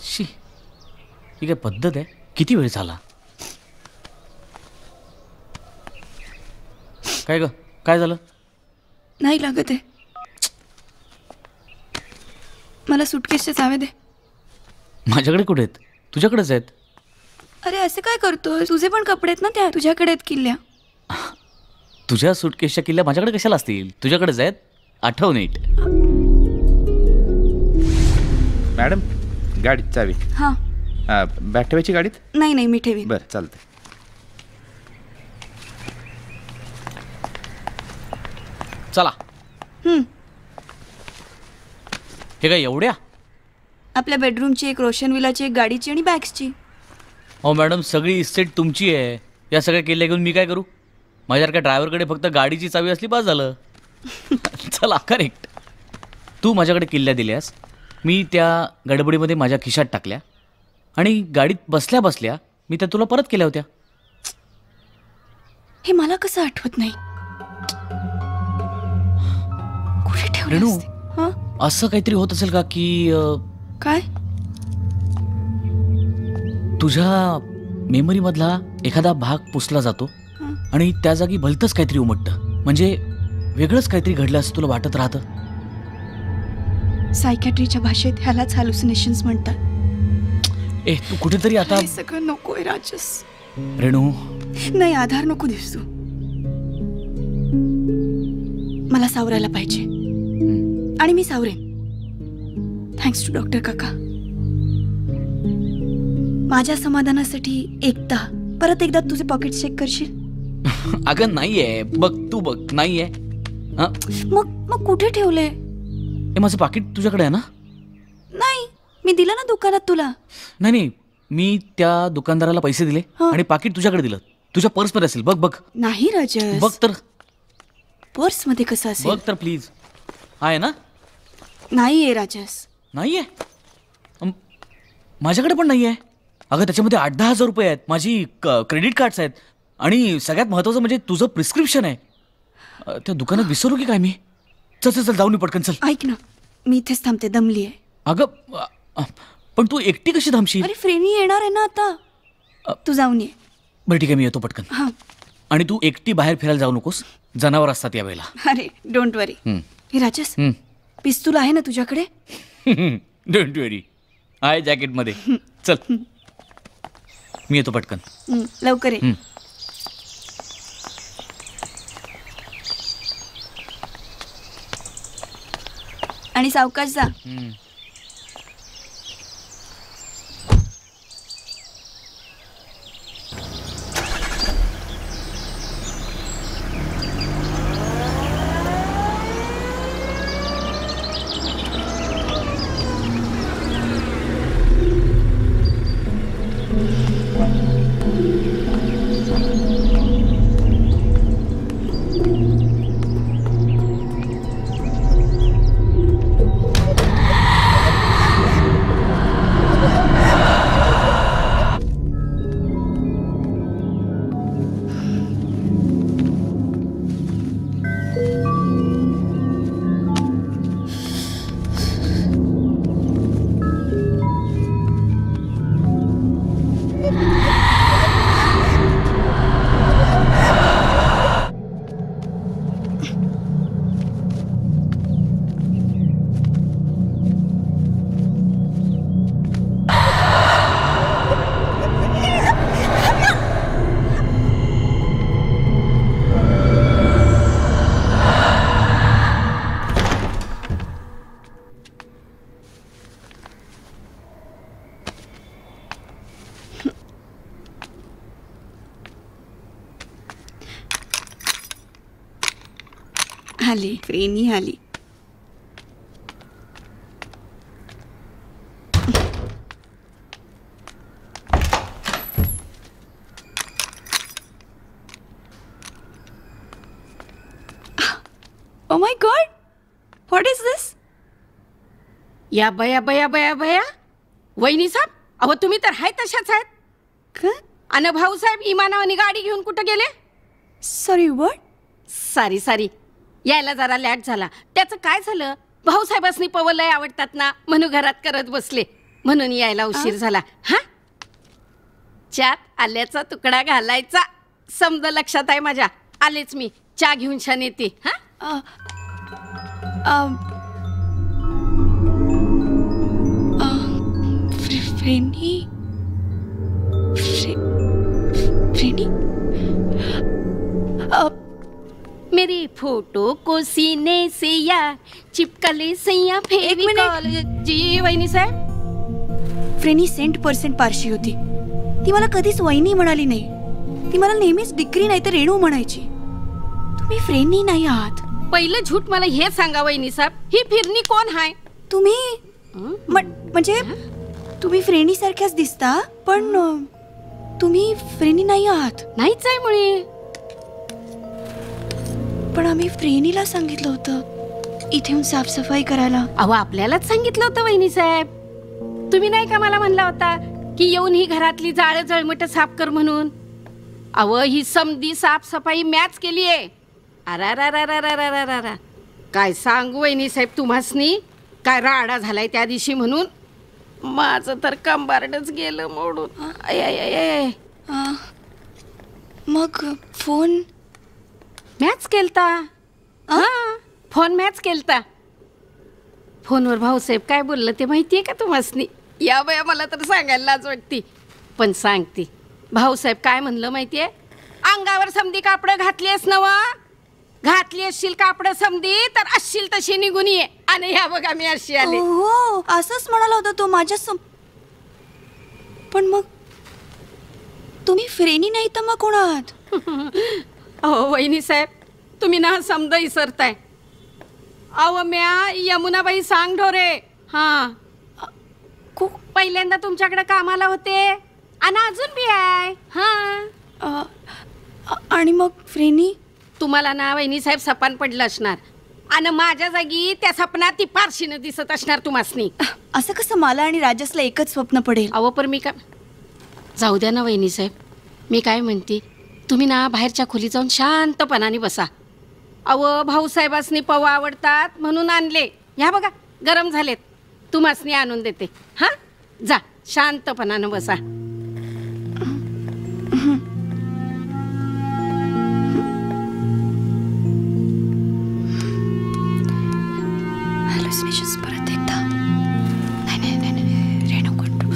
शी, ही काय पद्धत आहे? किती वेळ झाला? काय ग, काय झालं? नाही लागत आहे. मला सुटकेसचे चावे दे. माझ्याकडे कुठे आहेत? तुझ्याकडेच आहेत. अरे असे काय करतोय? तुझे पण कपडे आहेत ना, त्या तुझ्याकडे आहेत किल्ल्या. तुझ्या सुटकेसच्या किल्ल्या माझ्याकडे कशाला असतील? तुझ्याकडेच आहेत. आठव नीट. मॅडम गाडीत चावी. हां. बॅग ठेवायची गाडीत? नाही नाही, मी ठेवीन. बरं चालतंय. चला. हे काय एवढ्या? आपल्या बेडरूमची एक, रोशन विलाची एक, गाडीची आणि बॅग्सची. हो मॅडम, सगळी इस्टेट तुमची आहे. या सगळ्या किल्ल्या घेऊन मी काय करू? माझ्यासारख्या ड्रायव्हरकडे फक्त गाडीची चावी असली बस झालं. चला करेक्ट. तू माझ्याकडे किल्ल्या दिल्यास, मी त्या गडबडीमध्ये माझ्या खिशात टाकल्या आणि गाडीत बसल्या बसल्या मी त्या तुला परत केल्या होत्या. हे मला कसं आठवत नाही? कुठे ठेवले रेणू, असते? हां? असं काहीतरी होत असेल का की काय? तुझ्या मेमरीमधला एखादा भाग पुसला जातो आणि त्या जागी भलतंच काहीतरी उमटतं. म्हणजे वेगळंच काहीतरी घडलं असं तुला वाटत राहतं. सायकॅट्रीच्या भाषेत ह्यालाच हॅल्युसिनेशन्स म्हणतात. ए तू कुठेतरी आता. हे सगळं नकोय राजस. रेणू नाही, आधार नको दिसतो. मला सावरायला पाहिजे आणि मी सावरेन. थँक्स टू डॉक्टर काका. माझ्या समाधानासाठी एकदा परत एकदा तुझे पॉकेट चेक करशील? अगं नाहीये. बघ तू बघ, नाहीये. मग कुठे ठेवले? माझं पाकिट तुझ्याकडे आहे ना? नाही, मी दिलं ना दुकानात तुला. नाही नाही, मी त्या दुकानदाराला पैसे दिले आणि पाकिट तुझ्याकडे दिलं. तुझ्या पर्समध्ये असेल, बघ बघ नाही राजस, बघ तर, पर्स मध्ये कसं बघ असेल? तर प्लीज. आहे ना? नाहीये राजस. नाहीये? माझ्याकडे पण नाहीये. अगं त्याच्यामध्ये 8-10 हजार रुपये आहेत, माझी क्रेडिट कार्ड्स आहेत आणि सगळ्यात महत्वाचं म्हणजे तुझं प्रिस्क्रिप्शन आहे. त्या दुकानात विसरू की काय मी? चल चल चल जाऊन पटकन चल. ऐक ना, मी इथेच थांबते, दमली आहे. अगं पण तू एकटी कशी थांबशील? अरे फ्रेनी येणार आहे ना आता, तू जाऊन ये. बरं ठीक आहे, मी येतो पटकन. हा. आणि तू एकटी बाहेर फिरायला जाऊ नकोस, जनावर असतात यावेळेला. अरे डोंट वरी. हे राजस, पिस्तूल आहे ना तुझ्याकडे? डोंट वरी, आहे जॅकेटमध्ये. चल मी येतो पटकन. लवकर ये. आणि सावकाश जा. आली फ्रेनी आली. Oh my God, what is this? या बया बया बया बया, वहिनी साहेब, अहो तुम्ही तर हाय तशाच आहेत. अन भाऊसाहेब इमानावानी गाडी घेऊन कुठं गेले? Sorry what? सारी सारी, यायला जरा लॅट झाला. त्याचं काय झालं, भाऊसाहेबांनी पवलय आवडतात ना, म्हणून घरात करत बसले, म्हणून यायला उशीर झाला. हा, चात आल्याचा तुकडा घालायचा, समज लक्षात आहे माझ्या. आलेच मी, चहा घेऊन छान येते. हा फ्रेनी फ्रेनी मेरी फोटो को सीने से या चिपकले सैया फेविकॉल. जी वहिनी साहेब. फ्रेनी 100% पारशी होती. ती मला कधीच वहिनी म्हणाली नाही. ती मला नेहमीच डिक्री नाही तर रेणू म्हणायची. तुम्ही फ्रेनी नाही आहात. पहिलं झूट मला हे सांगा वहिनी साहेब, ही फिरणी कोण हाय? तुम्ही म्हणजे तुम्ही फ्रेनी सारख्याच दिसता, पण तुम्ही फ्रेनी नाही आहात. नाहीच आहे मुळे. पण आम्ही फ्रेनीला सांगितलं होतं इथे येऊन साफसफाई करायला. अहो आपल्यालाच सांगितलं होतं वहिनी साहेब. तुम्ही नाही का मला म्हणला होता की येऊन ही घरातली जाळं जळमट साफ कर म्हणून? अहो ही समधी साफसफाई मॅच केली आहे. अरा काय सांगू वहिनी साहेब तुम्हासनी, काय राडा झालाय त्या दिवशी म्हणून. माझं तर कंबारडच गेलं मोडून. मग फोन मॅच केलता. हा, फोन मॅच केलता. फोनवर भाऊसाहेब काय बोललं ते माहितीये का तुम्हासनी? या बया मला तर सांगायला लाज वाटते, पण सांगते. भाऊसाहेब काय म्हणलं माहितीये? अंगावर समधी कापडं घातलीस नव, घातली असशील कापडं समधी तर असशील तशी निघून ये. आणि ह्या बघा मी अशी आले. हो असंच म्हणाला होता तो माझ्या पण मग तुम्ही फ्रेनी नाही तर मग कोण आहात? अहो वहिनी साहेब, तुम्ही ना समजा इसरताय. अव म्या यमुनाबाई सांग ढोरे. हा पहिल्यांदा तुमच्याकडे कामाला होते आणि अजून बी आहे. हा आणि मग फ्रेनी? तुम्हाला ना वहिनी साहेब सपान पडलं असणार आणि माझ्या जागी त्या सपनात ती पारशीनं दिसत असणार तुम्हासनी. असं कसं मला आणि राजसला एकच स्वप्न पडेल? अहो पण मी का जाऊ द्या ना वहिनी साहेब. मी काय म्हणते तुम्ही ना बाहेरच्या खोलीत जाऊन शांतपणाने बसा. अहो भाऊसाहेबासनी पवा आवडतात म्हणून आणले. ह्या बघा गरम झालेत, तुम्हासनी आणून देते. हा जा शांतपणानं बसा. हॅल्युसिनेशन्स परत एकदा. नाही नाही नाही नाही रेणू कंट्रोल.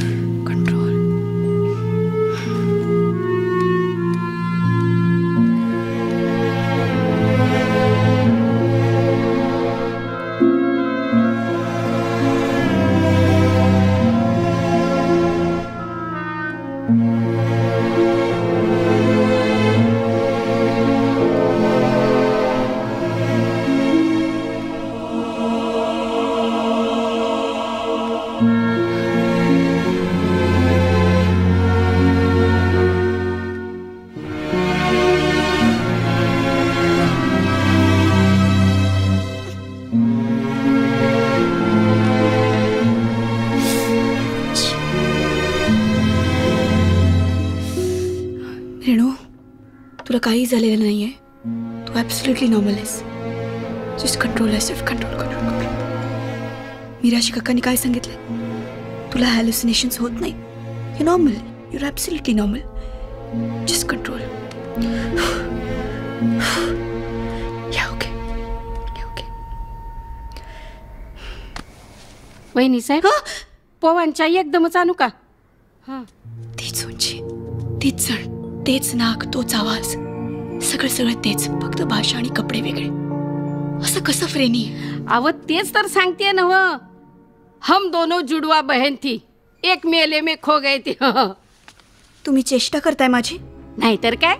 रेणू तुला काही झालेलं नाहीये. तू ॲब्सोल्युटली नॉर्मल आहेस. Just control yourself. Control control control. मीराशी काकांनी काय सांगितलं? तुला हॅल्युसिनेशन्स होत नाही. You normal. You are absolutely normal. Just control. Yeah okay yeah okay. वहिनी साहेब पवांच्या एकदमच आणू का? हां तीच उंची, तीच जण, तेच नाक, तोच आवाज, सगळं सगळं तेच, फक्त भाषा आणि कपडे वेगळे. असं कसं फ्रेनी? अव तेच तर सांगते नव. हम दोनों जुडवा बहन थी, एक मेले में खो गए थे. तुम्ही चेष्टा करताय माझी? नाहीतर काय.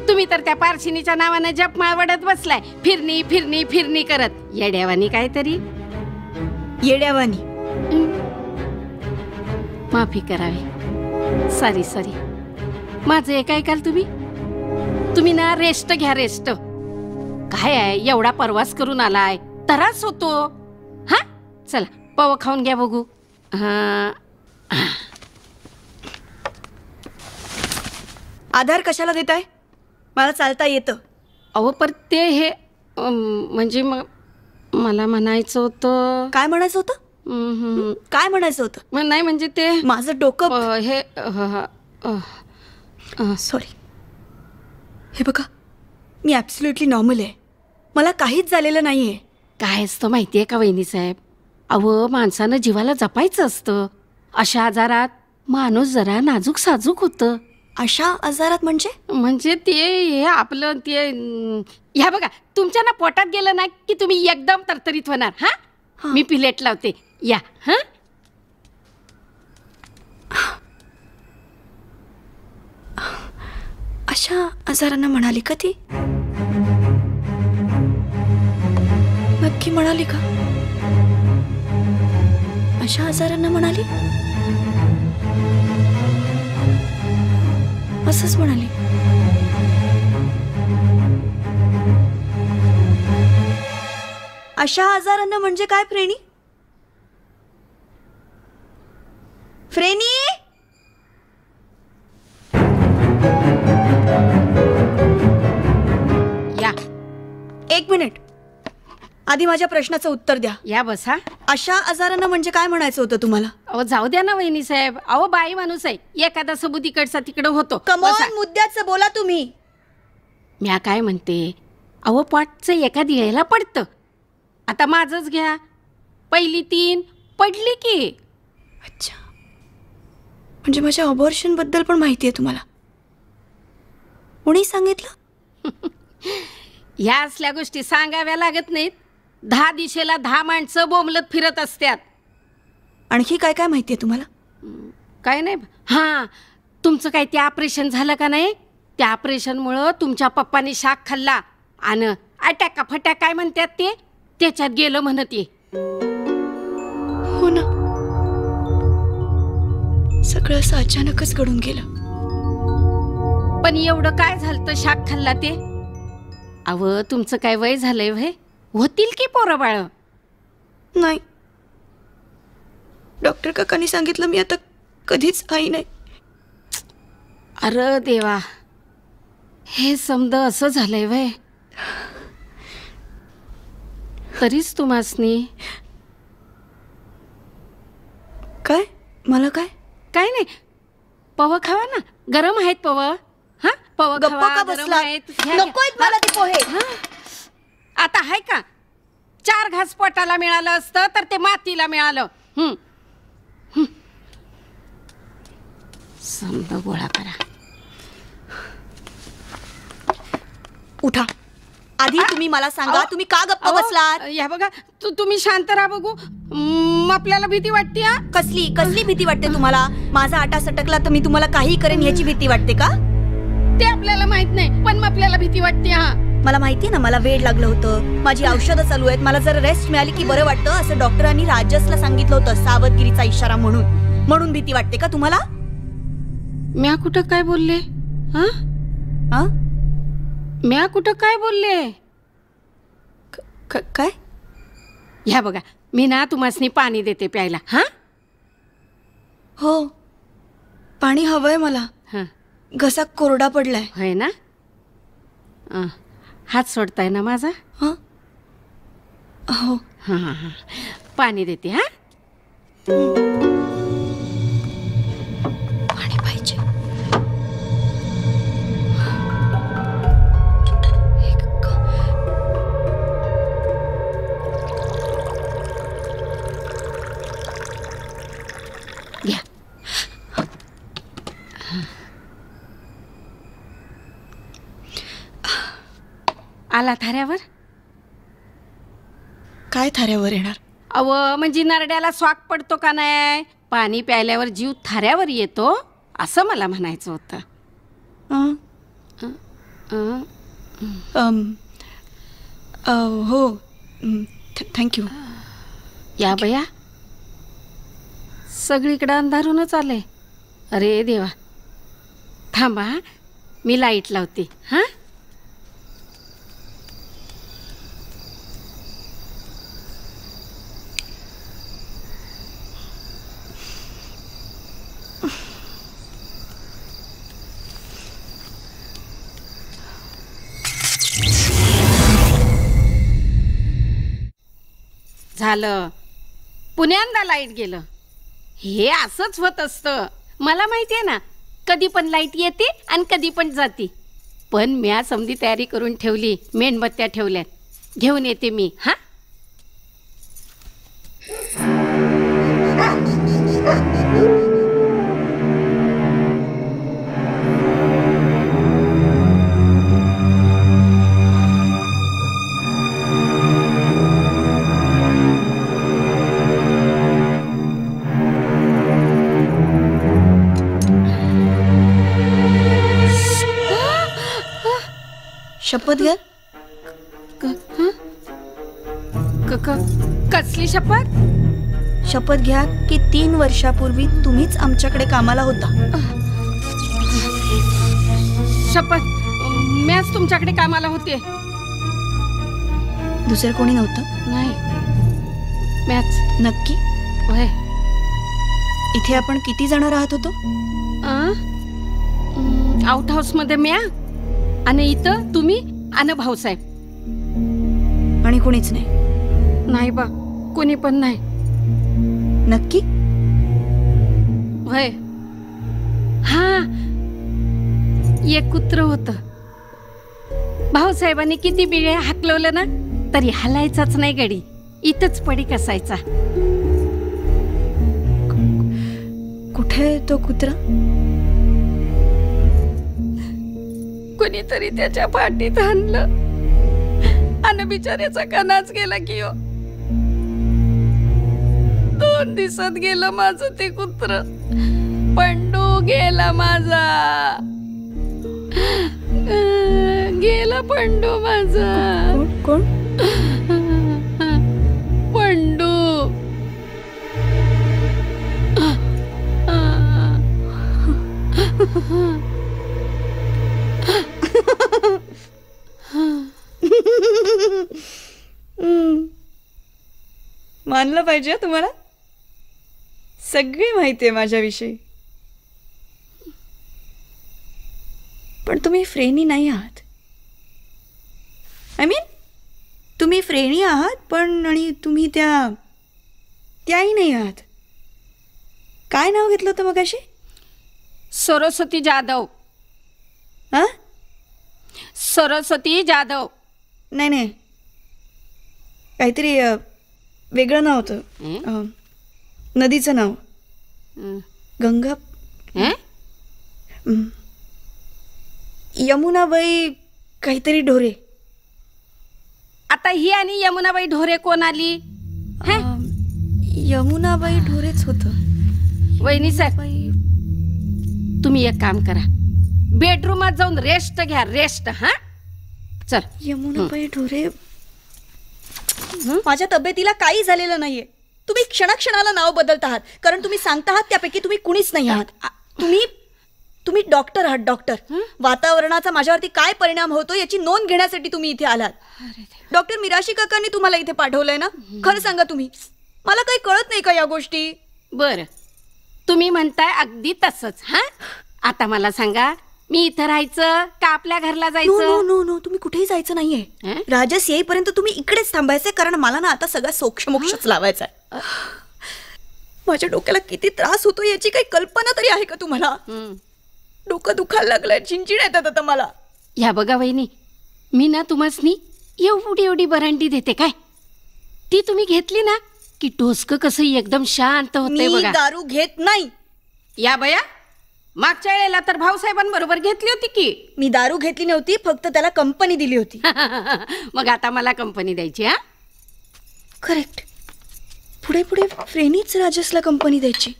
तुम्ही तर त्या पारशिनीच्या नावानं जपमाळ वडत बसलाय, फिरणी फिरणी फिरणी करत. येड्यावानी काहीतरी. येड्यावानी? माफी करावी. Sorry sorry. माझं एक ऐकाल तुम्ही? तुम्ही ना रेस्ट घ्या रेस्ट. काय आहे एवढा प्रवास करून आलाय, त्रास होतो. हा चला पव खाऊन घ्या बघू. हा आधार कशाला देताय? मला चालता येतं. अहो पर ते हे म्हणजे मला म्हणायचं होतं. काय म्हणायचं होतं? काय म्हणायचं होतं? नाही म्हणजे ते माझं डोकं हे सॉरी. हे बघा मी ॲब्सोल्युटली नॉर्मल आहे. मला काहीच झालेलं नाही आहे. काय असतं माहिती आहे का वहिनी साहेब? अहो माणसानं जीवाला जपायचं असतं. अशा आजारात माणूस जरा नाजूक साजूक होतं. अशा आजारात म्हणजे ते हे आपलं ते ह्या बघा तुमच्या ना पोटात गेलं ना की तुम्ही एकदम तरतरीत होणार. हा मी पिलेट लावते या. हा अशा आजारांना म्हणाली का ती? नक्की म्हणाली का? अशा आजारांना म्हणाली? असंच म्हणाली. अशा आजारांना म्हणजे काय फ्रेनी? फ्रेनी या. एक मिनिट. आधी माझ्या प्रश्नाचं उत्तर द्या. या बसा. अशा आजारांना म्हणजे काय म्हणायचं होतं तुम्हाला? अहो जाऊ द्या ना वहिनी साहेब. अहो बाई माणूस आहे, एखादा सबूत इकडचा तिकडं होतो. कमॉन मुद्द्याचं बोला तुम्ही. म्या काय म्हणते, अहो पोटचं एखादी यायला पडतं. आता माझंच घ्या, पहिली 3 पडली की. अच्छा म्हणजे माझ्या अबॉर्शन बद्दल पण माहिती आहे तुम्हाला? कोणी सांगितलं? ह्या असल्या गोष्टी सांगाव्या लागत नाहीत. 10 दिशेला 10 माणसं बोंबलत फिरत असतात. आणखी काय काय माहिती आहे तुम्हाला? काय नाही. हां तुमचं काय ते ऑपरेशन झालं का नाही? त्या ऑपरेशनमुळं तुमच्या पप्पाने शाक खाल्ला आणि अटॅक फटॅक काय म्हणतात ते त्याच्यात गेलं म्हणत ये. हो ना, सगळं असं अचानकच घडून गेलं. पण एवढं काय झालं तर शाक खाल्ला ते? अव तुमचं काय वय झालंय व्हय? होतील की पोरं बाळ? नाही, डॉक्टर काकांनी सांगितलं मी आता कधीच आई नाही. अरे देवा, हे समद असं झालंय व्हय? तरीच तुम्हासनी काय? मला काय? काय नाही, पव खावा ना, गरम आहेत पव. हा, पव गप्प खावा, का गरम बसला? आहेत. घ्या, घ्या. नकोयत मला ते पोहे. हा? आता आहे का? 4 घास पोटाला मिळालं असतं तर ते मातीला मिळालं. समद गोळा करा. उठा, आधी तुम्ही मला सांगा, तुम्ही का गप्प अहो, बसलात? या बघा, तुम्ही शांत राहा बघू. आपल्याला भीती वाटते. हा, कसली कसली भीती वाटते तुम्हाला? माझा आटा सटकला तर मी तुम्हाला काही करेन याची भीती वाटते का? ते आपल्याला माहित नाही, पण आपल्याला भीती वाटते. हा, मला माहिती ना, मला वेळ लागलं होतं, माझी औषधं चालू आहेत, मला जर रेस्ट मिळाली की बरं वाटतं असं डॉक्टरांनी राजसला सांगितलं होतं, सावधगिरीचा इशारा म्हणून भीती वाटते का तुम्हाला? म्या कुठं काय बोलले? हा, हा? म्या कुठं काय बोलले? काय? ह्या बघा, मी ना तुम्हासनी पाणी देते प्यायला. हा, हो, पाणी हवंय मला. हा, घसा कोरडा पडलाय. होय ना? हात सोडताय ना माझा? हा, हो. हा हा हा, पाणी देते. हा, पाणी पाहिजे. घ्या. आला थाऱ्यावर? काय थाऱ्यावर येणार? अव म्हणजे नरड्याला स्वाक पडतो का नाही? पाणी प्यायल्यावर जीव थाऱ्यावर येतो असं मला म्हणायचं होतं. हो, थँक्यू. या बया, सगळीकडं अंधारूनच आलंय. अरे देवा, थांबा मी लाईट लावते. हा, झालं, पुण्यांदा लाईट गेलं. हे असंच होत असतं. मला माहिती आहे ना, कधी पण लाईट येते आणि कधी पण जाते. पण म्या समधी तयारी करून ठेवली, मेणबत्त्या ठेवल्यात, घेऊन येते मी. हा, शपथ घ्या. कसली शपथ? शपथ घ्या की 3 वर्षापूर्वी तुम्हीच आमच्याकडे कामाला होता. शपथ, म्याच तुमच्याकडे कामाला होते. दुसरं कोणी नव्हतं? नाही, म्याच. नक्की? होय. इथे आपण किती जण राहत होतो? आउट हाऊस मध्ये म्या, आणि इथं तुम्ही आणि भाऊसाहेब. आणि कोणीच नाही? नाही बा, कोणी पण नाही. नक्की? होय. हा, एक कुत्र होत. भाऊसाहेबांनी किती बिळे हाकलवलं ना तरी हलायचाच नाही गडी, इथंच पडीक असायचा. कुठे तो कुत्रा? कोणीतरी त्याच्या पाठीत हाणलं आणि बिचाऱ्याचा कणाच गेला की हो. 2 दिवसात गेलं माझं ते कुत्र. पंडू गेला माझा, गेला पंडू माझा. कोण? मानलं पाहिजे हं तुम्हाला. सगळी माहिती आहे माझ्याविषयी. पण तुम्ही फ्रेनी नाही आहात. आय मीन तुम्ही फ्रेणी आहात पण आणि तुम्ही त्याही नाही आहात. काय नाव घेतलं होतं मगाशी? सरस्वती जाधव. हां सरस्वती जाधव. नाही काहीतरी वेगळं नाव होतं. नदीचं नाव गंगा. यमुनाबाई काहीतरी ढोरे. आता ही आणि यमुनाबाई ढोरे कोण आली? यमुनाबाई ढोरेच होतं. वहिनी साहेब तुम्ही एक काम करा, बेडरूमात जाऊन रेस्ट घ्या. रेस्ट. हा चल. यमुनाबाई ढोरे. माझ्या तब्येतीला काही झालेलं नाहीये. तुम्ही क्षणाक्षणाला नाव बदलत आहात कारण तुम्ही सांगता आहात त्यापैकी तुम्ही कुणीच नाही आहात. तुम्ही डॉक्टर आहात. डॉक्टर. वातावरणाचा माझ्यावरती काय परिणाम होतो याची नोंद घेण्यासाठी तुम्ही इथे आलात. डॉक्टर मिराशी काकांनी तुम्हाला इथे पाठवलंय ना? खरं सांगा तुम्ही. मला काही कळत नाही का या गोष्टी? बर तुम्ही म्हणताय अगदी तसंच. हा आता मला सांगा, मी इथं राहायचं का आपल्या घरला जायचं? नो तुम्ही कुठेही जायचं नाहीये. राजस येईपर्यंत तुम्ही इकडेच थांबायचंय कारण मला ना आता सगळा सोक्षमोक्षच लावायचा आहे. माझ्या डोक्याला किती त्रास होतो याची काही कल्पना तरी आहे का तुम्हाला? डोकं दुखायला लागलंय. चिंचिड येतात आता मला. ह्या बघा वहिनी, मी ना तुम्हासनी एवढी बरांडी देते काय, ती तुम्ही घेतली ना की डोसकं कसं एकदम शांत होते. बघा दारू घेत नाही. या बया, मागच्या वेळेला तर भाऊसाहेबांबरोबर घेतली होती की. मी दारू घेतली नव्हती, फक्त त्याला कंपनी दिली होती. मग आता मला कंपनी द्यायची. हा करेक्ट. पुढे फ्रेनीच राजसला कंपनी द्यायची.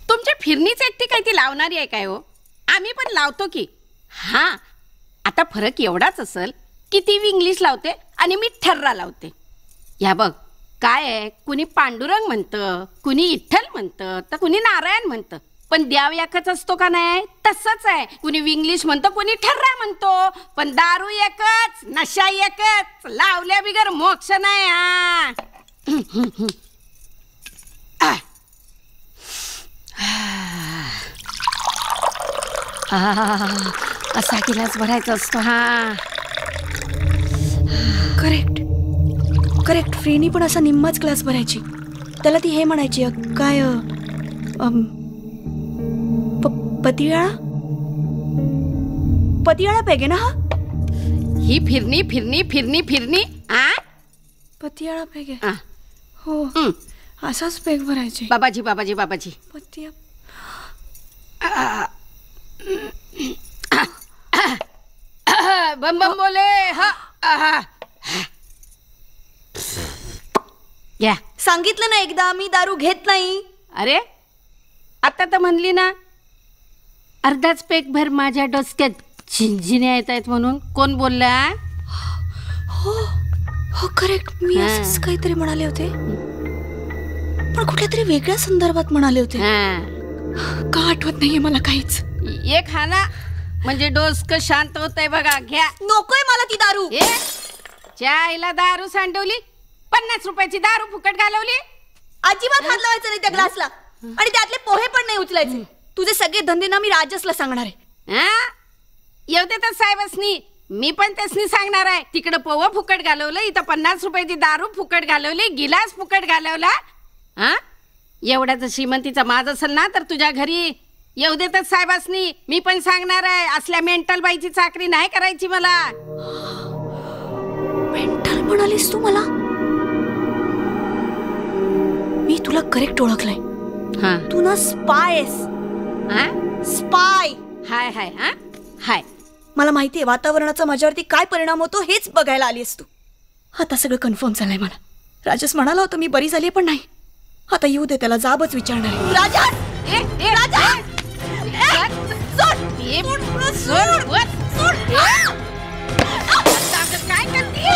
तुमची फिरणीच एकटी काय ती लावणारी आहे काय हो? आम्ही पण लावतो की. हा आता फरक एवढाच असेल की ती इंग्लिश लावते आणि मी ठर्रा लावते. या बघ काय आहे, कुणी पांडुरंग म्हणतं, कुणी इठ्ठल म्हणतं, तर कुणी नारायण म्हणतं. पण द्याव एकच असतो का नाही? तसंच आहे. कुणी इंग्लिश म्हणतं, कुणी ठर्रा म्हणतो. पण दारू एकच, नशा एकच, लावल्या बिगर मोक्ष नाही. असा गिलास भरायचा असतो. हा करेक्ट. फ्रेनी पण असा निम्माच ग्लास भरायची. त्याला ती हे म्हणायची काय पतियाळा पेगे ना. हा ही फिरणी पतियाळा पेगे. हो असाच पेग भरायचे. बाबाजी पतिया. बम बम बोले. या सांगितलं ना एकदा, मी दारू घेत नाही. अरे आता तर म्हणली ना, अर्धाच पेक भर. माझ्या डोसक्यात झिंझिन्या येत आहेत म्हणून कोण बोलला? हो करेक्ट. मी असंच काहीतरी म्हणाले होते, पण कुठल्या तरी वेगळ्या संदर्भात म्हणाले होते. का आठवत नाहीये मला काहीच. एक खाना म्हणजे डोसकं शांत होतंय बघा. घ्या. नकोय मला ती दारू. चायला दारू सांडवली, 50 रुपयाची दारू फुकट घालवली. अजिबात हात लावायचा नाही त्या ग्लासला, आणि त्यातले पोहे पण नाही उचलायचे. तुझे सगळे धंदे ना मी राजसला सांगणार आहे. येऊ दे तर साहेबसनी, मी पण त्यासनी सांगणार आहे. तिकडं पोह फुकट घालवलं, इथं 50 रुपयाची दारू फुकट घालवली, गिलास फुकट घालवला. एवढा जर श्रीमंतीचा माज असेल ना तर तुझ्या घरी येऊ देतात साहेबासनी. मी पण सांगणार आहे, असल्या मेंटल बाईची चाकरी नाही करायची मला. मेंटल म्हणालीस तू मला? मी तुला करेक्ट ओळखलंय. तू ना स्पाय आहेस. स्पाय. हाय मला माहितीये वातावरणाचा माझ्यावरती काय परिणाम होतो हेच बघायला आलीस तू. आता सगळं कन्फर्म झालंय मला. राजस म्हणाला होता मी बरी झाली, पण नाही. आता येऊ दे, त्याला जाबच विचारणार आहे. राजस! काय करते?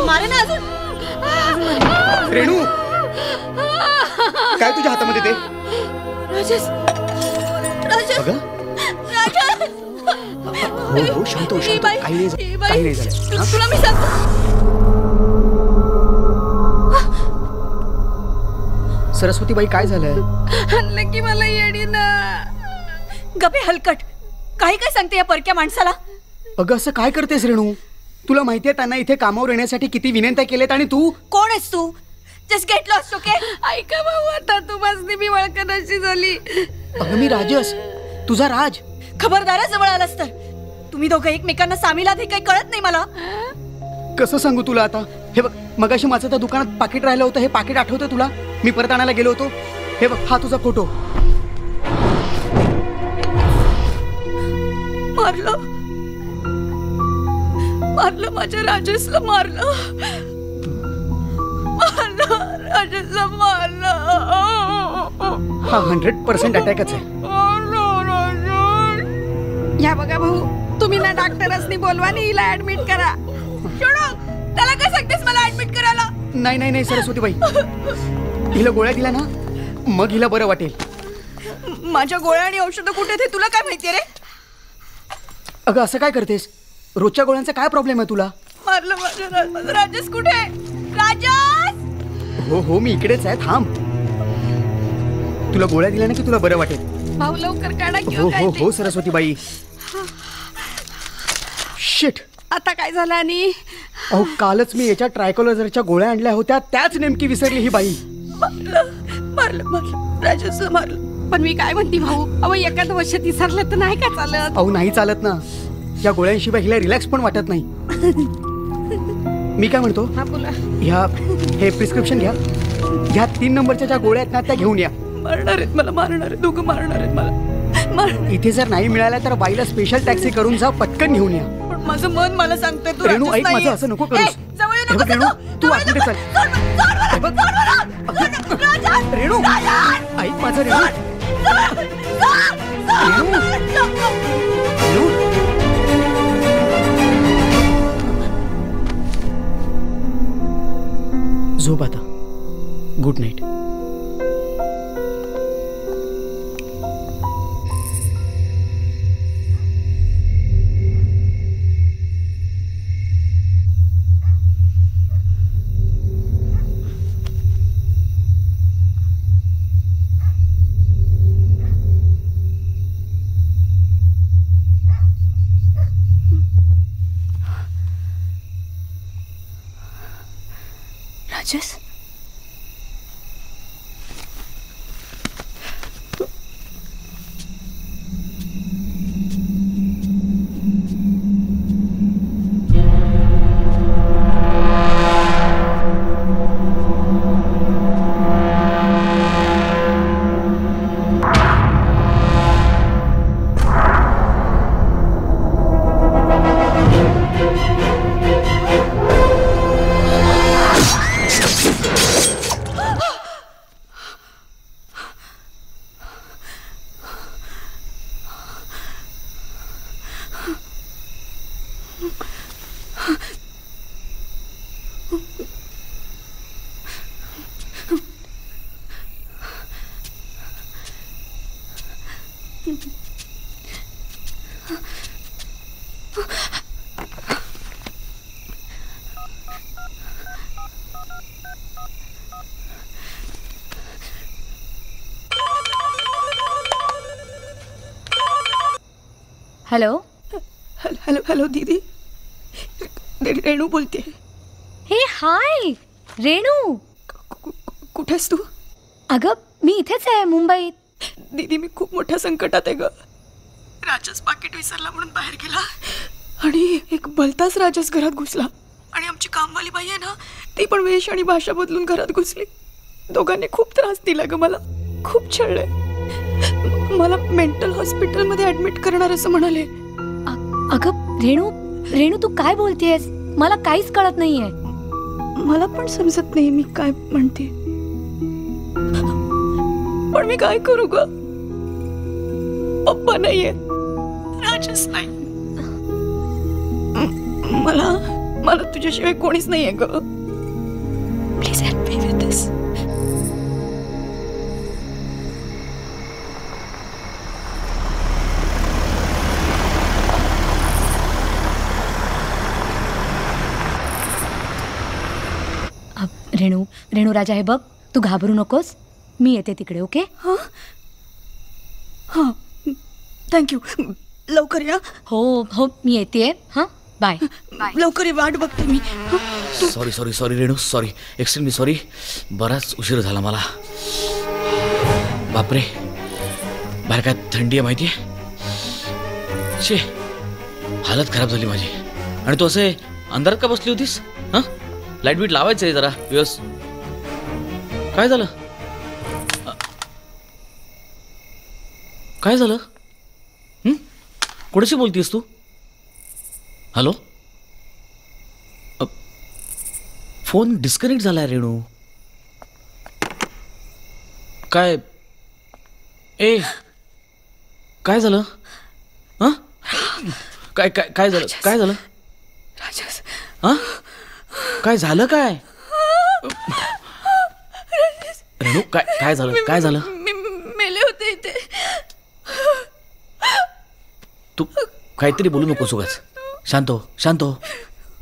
मारे ना अजून. रेणू काय तुझ्या हातामध्ये ते? राजेश राजेश अगं राजेश हो शांत हो, शांत हो. काही नाही झालं, काही नाही झालं. तुला मी सांगतो. सरस्वतीबाई काय झालंय? आणलं की मला येडी ना. गबे हलकट, काही काय सांगते या परक्या माणसाला? अगं असं काय करतेस रेणू? तुला माहितीये त्यांना इथे कामावर येण्यासाठी किती विनंत्या केल्यात आणि तू कोण आहेस तू? Just get lost. ओके ऐका भाऊ, आता तू बसनी मी वळकनाशी झाली. अगं मी राजस, तुझा राज. खबरदारा जवळ आलास तर. तुम्ही दोघं एकमेकांना सामील आहात हे काही कळत नाही मला. कसं सांगू तुला आता? हे बघ, मगाशी माझं त्या दुकानात पाकिट राहिलं होतं. हे पाकिट आठवतं तुला? मी परत आणायला गेलो होतो. हे बघ, हा तुझा फोटो. मारलं मारलं माझ्या राजेशला, मारलं राजेशला मारलं. हा 100% अटॅकच आहे. या बघा भाऊ, तुम्ही ना डॉक्टरसनी बोलवा आणि हिला ऍडमिट करा. त्याला काय सांगतेस मला ऍडमिट करायला? नाही नाही नाही सरस्वतीबाई, हिला गोळ्या दिल्या ना मग हिला बरं वाटेल. माझ्या गोळ्या आणि औषधं कुठे ते तुला काय माहितीये रे? अगं असं काय करतेस? रोजच्या गोळ्यांचा काय प्रॉब्लेम आहे तुला? मारलं माझ्या राजेश. कुठे राजेश? हो हो मी इकडेच आहे, थांब. तुला गोळ्या दिल्या ना की तुला बरं वाटेल. भाऊ लवकर काढा हो घेऊ. हो हो सरस्वतीबाई. शिट, आता काय झालं? आणि अहो कालच मी याच्या ट्रायकोलोजरच्या गोळ्या आणल्या होत्या, त्याच नेमकी विसरली ही बाई. मारलं राजेशला मारलं. पण मी काय म्हणते भाऊ, अहो एखादं वर्ष विसरलं तर नाही का चालत? अहो नाही चालत ना, या गोळ्यांशिवाय हिला रिलॅक्स पण वाटत नाही. मी काय म्हणतो, हा बोला. हे प्रिस्क्रिप्शन घ्या. ह्या 3 नंबरच्या ज्या गोळ्या आहेत ना त्या घेऊन या. मारणार आहेत मला, मारणार आहेत दोघं, मारणार आहेत मला. इथे जर नाही मिळाल्या तर बाईला स्पेशल टॅक्सी करून जा, पटकन घेऊन या. पण माझं मन मला सांगतंय तू रेणू राजेश ऐक, नाहीये. माझं असं नको करूस. ए, जवळ येऊ हे बघ नकोस रेणू, तू जवळ आतमध्ये येऊ चल. नकोस. हे बघ. रेणू ऐक माझं. रेणू रेणू झोप आता. Good night. Rajesh hello. Hello hello दीदी, रेणू बोलते. हे हाय रेणू, कुठेस तू? अगं मी इथेच आहे मुंबईत. दीदी मी खूप मोठ्या संकटात आहे ग. राजस पाकिट विसरला म्हणून बाहेर गेला आणि एक भलताच राजस घरात घुसला आणि आमची कामवाली बाई आहे ना ती पण वेश आणि भाषा बदलून घरात घुसली. दोघांनी खूप त्रास दिला ग मला, खूप छळलंय. मला मेंटल हॉस्पिटलमध्ये ऍडमिट करणार असं म्हणाले. अगं रेणू रेणू तू काय बोलतेस? मला काहीच कळत नाहीये. मला पण समजत नाही मी काय म्हणते, पण मी काय करू ग? पप्पा नाहीये, राजस नाही. मला मला तुझ्याशिवाय कोणीच नाहीये ग. प्लीज हेल्प मी विथ दिस. रेणू रेणू राजा, हे बघ, तू घाबरू नकोस, मी येते तिकडे. ओके? हां हां, थँक्यू. लवकर या. हो हो, मी येते. हां, बाय. लवकर ये, वाट बघते मी. सॉरी सॉरी सॉरी रेणू, सॉरी, एक्स्ट्रीमली सॉरी. बराच उशीर झाला मला. बापरे, बाहेर काय थंडी आहे माहिती आहे. शे, हालत खराब झाली माझी. आणि तू असे अंधारात का बसली होतीस? हां, लाईट बीट लावायचं आहे जरा व्यवस्थित. काय झालं? काय झालं? कोणाशी बोलतीस तू? हॅलो? फोन डिस्कनेक्ट झालाय रेणू. काय ए काय झालं? हां, काय काय काय झालं? काय झालं? राजस, हां, काय झालं? काय रेणू, काय काय झालं? काय झालं? मी मेले होते इथे. तू काहीतरी बोलू नकोस उगाच. शांत हो, शांत हो.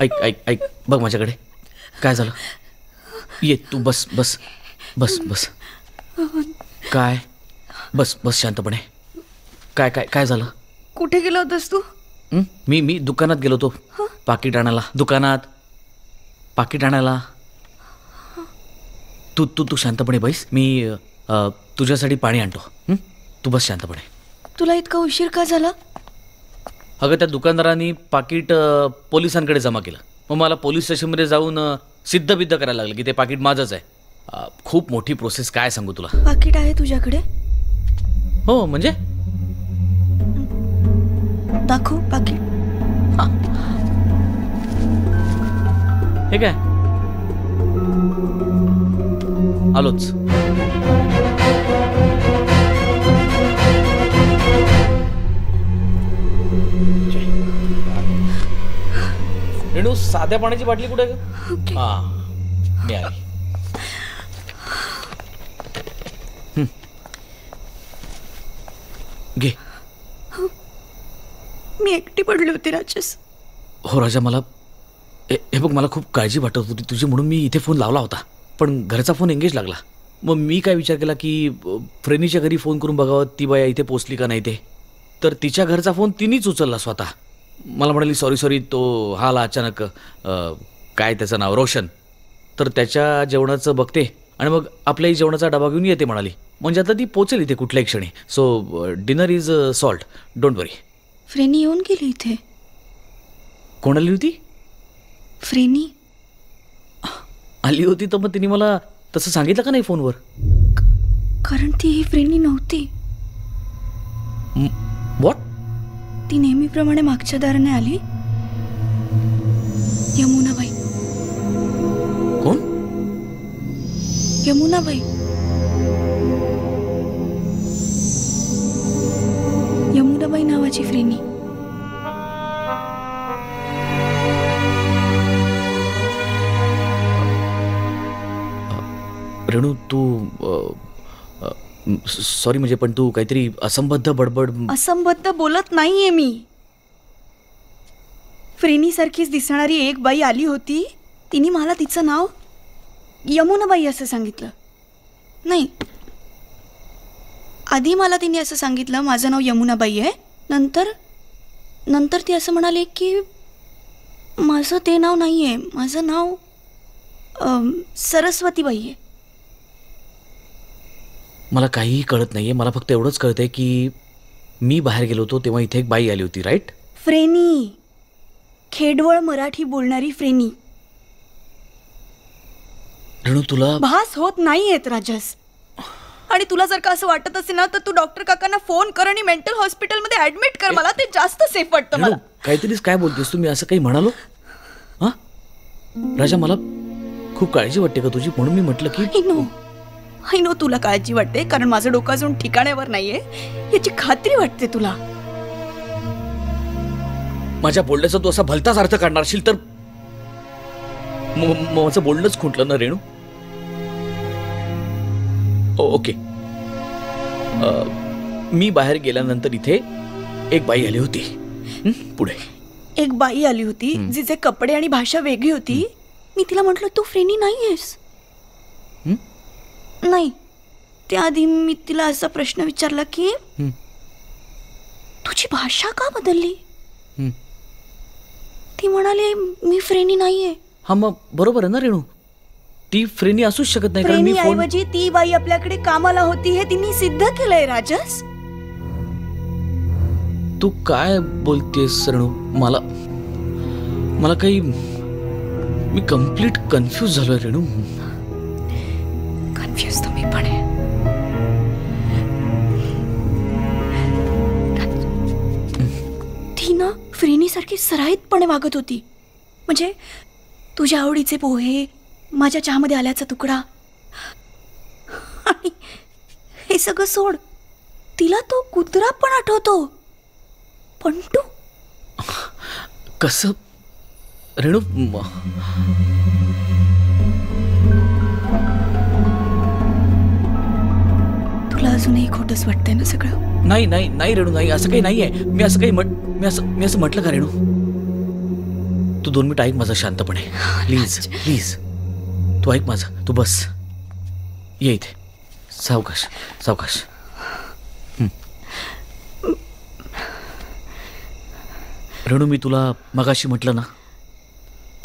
ऐक ऐक ऐक, बघ माझ्याकडे. काय झालं? ये तू, बस बस बस बस. काय? बस बस शांतपणे. काय काय काय झालं? कुठे गेला होतास तू? मी दुकानात गेलो होतो पाकिट आणायला. दुकानात पाकिट आणायला. तू तू तू शांतपणे बैस. मी तुझ्यासाठी पाणी आणतो. तू बस शांतपणे. तुला इतका उशीर का झाला? अगं, त्या दुकानदारांनी पाकिट पोलिसांकडे जमा केलं. मग मला पोलीस स्टेशनमध्ये जाऊन सिद्धबिद्ध करायला लागलं की ते पाकिट माझंच आहे. खूप मोठी प्रोसेस, काय सांगू तुला. पाकिट आहे तुझ्याकडे? हो, म्हणजे दाखव पाकिट. हे काय? आलोच. रेणू, साध्या पाण्याची बाटली कुठे आहे? हा, मी आली. घे. मी एकटी पडली होती राजस. हो राजा, मला हे बघ, मला खूप काळजी वाटत होती तुझी, म्हणून मी इथे फोन लावला होता. पण घरचा फोन एंगेज लागला. मग मी काय विचार केला की फ्रेनीच्या घरी फोन करून बघावं ती बाया इथे पोचली का नाही ते. तर तिच्या घरचा फोन तिनेच उचलला स्वतः. मला म्हणाली सॉरी सॉरी, तो हा आला अचानक. काय त्याचं नाव? रोशन. तर त्याच्या जेवणाचं बघते आणि मग आपल्याही जेवणाचा डबा घेऊन येते म्हणाली. म्हणजे आता ती पोचेल इथे कुठल्याही क्षणी. So dinner is salt, don't worry. Freny येऊन गेली इथे. कोण आली होती? फ्रेनी आली होती तर मग तिने मला तसं सांगितलं का नाही फोनवर? कारण ती ही फ्रेनी नव्हती. व्हॉट? ती नेहमीप्रमाणे मागच्या दाराने आली. यमुनाबाई. कोण? यमुनाबाई. यमुनाबाई नावाची फ्रेनी. रेणू, तू सॉरी, म्हणजे पण तू काहीतरी असंबद्ध बडबड. असंबद्ध बोलत नाहीये मी. फ्रेनी सारखीच दिसणारी एक बाई आली होती. तिने मला तिचं नाव यमुनाबाई असं सांगितलं. नाही, आधी मला तिने असं सांगितलं माझं नाव यमुनाबाई आहे. नंतर ती असं म्हणाली की माझं ते नाव नाही आहे, माझं नाव सरस्वतीबाई आहे. मला काहीही कळत नाहीये. मला फक्त एवढंच कळतंय की मी बाहेर गेलो होतो तेव्हा इथे एक बाई आली होती, राईट? फ्रेनी, खेडवळ मराठी बोलणारी फ्रेनी. रेणू, तुला भास होत नाहीयेत राजस. आणि तुला जर का असं वाटत असेल ना तर तू डॉक्टर काकांना फोन कर आणि मेंटल हॉस्पिटलमध्ये ऍडमिट कर. मला ते जास्त सेफ वाटतं. मला काहीतरीच काय बोलतेस तुम्ही? असं काही म्हणालो? हा राजा, मला खूप काळजी वाटते का तुझी, म्हणून मी म्हटलं की आय नो तुला काळजी वाटते कारण माझं डोकं अजून ठिकाण्यावर नाहीये याची खात्री वाटते तुला. माझ्या बोलण्याचा तू असा भलताच अर्थ काढणार असेल तर माझं बोलणंच खुंटलं ना रेणू. ओके. मी बाहेर गेल्यानंतर इथे एक बाई आली होती. पुढे एक बाई आली होती जिचे कपडे आणि भाषा वेगळी होती. मी तिला म्हटलं तू फ्रेनी नाहीयेस. नाही, त्याआधी मी तिला असा प्रश्न विचारला की तुझी भाषा का बदलली. ती म्हणाली मी फ्रेनी नाहीये. हा मग बरोबर आहे ना रेणू, ती फ्रेनी असूच शकत नाही कारण मी फ्रेनी फोन ऐवजी ती बाई आपल्याकडे कामाला होती हे तिने सिद्ध केलंय राजस. तू काय बोलतेस रेणू? मला मला काही मी कम्प्लीट कन्फ्यूज झालोय रेणू. कन्फ्युज तर मी पण आहे. ती ना फ्रेनी सारखी सराईतपणे वागत होती. म्हणजे तुझ्या आवडीचे पोहे, माझ्या चहामध्ये आल्याचा तुकडा आणि हे सगळं सोड, तिला तो कुत्रा पण आठवतो, पंटू. कसं रेणू? तुला अजूनही खोटंच वाटतंय ना सगळं? नाही नाही नाही रेणू, नाही असं काही नाहीये. मी असं म्हटलं का रेणू? तू 2 मिनिट ऐक माझं शांतपणे, प्लीज प्लीज. तू ऐक माझं, तू बस, ये इथे, सावकाश सावकाश. रेणू, मी तुला मगाशी म्हटलं ना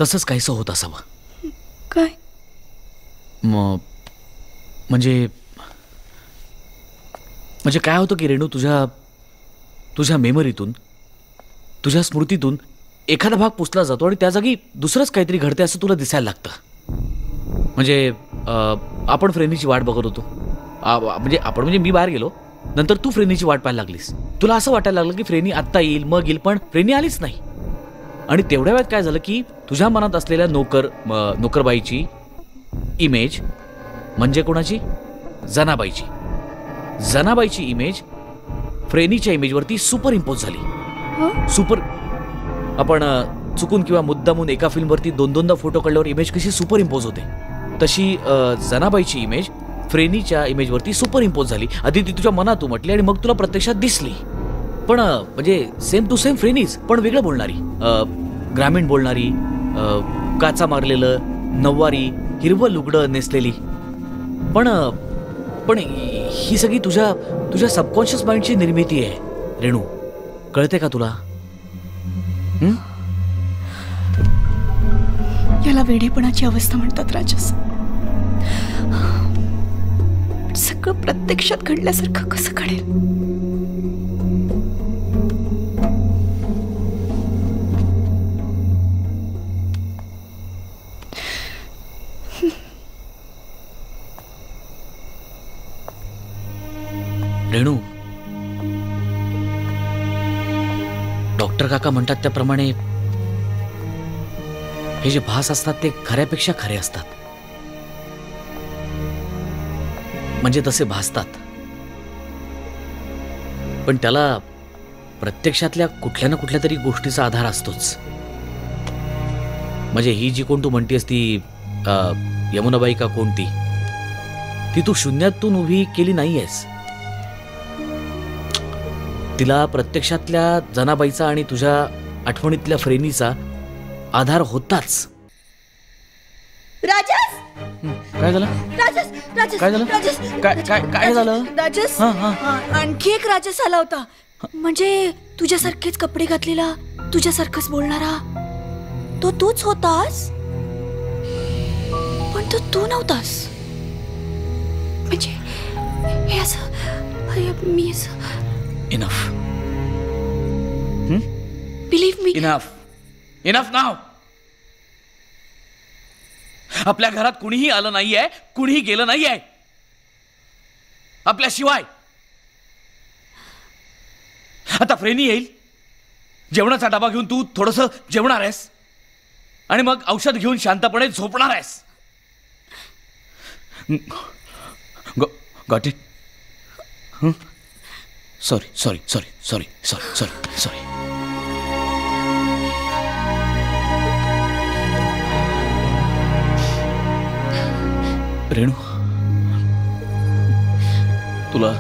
तसंच काहीसं होत असावं. काय? म्हणजे काय होतं की रेणू, तुझ्या मेमरीतून, तुझ्या स्मृतीतून एखादा भाग पुसला जातो आणि त्या जागी दुसरंच काहीतरी घडते असं तुला दिसायला लागतं. म्हणजे आपण फ्रेनीची वाट बघत होतो, म्हणजे मी बाहेर गेलो, नंतर तू फ्रेनीची वाट पाहायला लागलीस. तुला असं वाटायला लागलं की फ्रेनी आत्ता येईल, मग येईल, पण फ्रेनी आलीच नाही. आणि तेवढ्या वेळात काय झालं की तुझ्या मनात असलेल्या नोकरबाईची इमेज, म्हणजे कोणाची? जनाबाईची इमेज फ्रेनीच्या इमेजवरती सुपर इम्पोज झाली. सुपर. आपण चुकून किंवा मुद्दामून एका फिल्मवरती 2-2दा फोटो काढल्यावर इमेज कशी सुपर इम्पोज होते, तशी जनाबाईची इमेज फ्रेनीच्या इमेजवरती सुपर इम्पोज झाली. आधी ती तुझ्या मनात उमटली आणि मग तुला प्रत्यक्षात दिसली. पण म्हणजे सेम टू सेम फ्रेनीज, पण वेगळं बोलणारी, ग्रामीण बोलणारी, काचा मारलेलं, नऊवारी, हिरवं लुगडं नेसलेली. पण ही सगळी तुझ्या सबकॉन्शियस माइंडची निर्मिती आहे रेणू, कळते का तुला? याला वेडेपणाची अवस्था म्हणतात राजस. सगळं प्रत्यक्षात घडल्यासारखं कसं घडेल? रेणू, डॉक्टर काका म्हणतात त्याप्रमाणे हे जे भास असतात ते खऱ्यापेक्षा खरे असतात. म्हणजे तसे भासतात, पण त्याला प्रत्यक्षातल्या कुठल्या ना कुठल्या तरी गोष्टीचा आधार असतोच. म्हणजे ही जी कोण तू म्हणतेस ती यमुनाबाई का कोणती, ती तू शून्यातून उभी केली नाहीयेस. तिला प्रत्यक्षातल्या जनाबाईचा आणि तुझ्या आठवणीतल्या फ्रेनीचा आधार होताच. राजस, काय झालं? राजस, राजस, काय झालं? राजस, काय झालं? राजस, आणखी एक राजस आला होता. म्हणजे तुझ्यासारखेच कपडे घातलेला, तुझ्यासारखंच बोलणारा. तो तूच होतास, पण तू नव्हतास. म्हणजे हे असं मी असं. इनफ. बिलीव्ह मी. इनफ नाव. आपल्या घरात कुणीही आलं नाहीये, कुणीही गेलं नाहीये आपल्याशिवाय. आता फ्रेनी येईल, जेवणाचा डबा घेऊन तू थोडंसं जेवणार आहेस आणि मग औषध घेऊन शांतपणे झोपणार आहेस. Got it? सॉरी. रेणू, तुला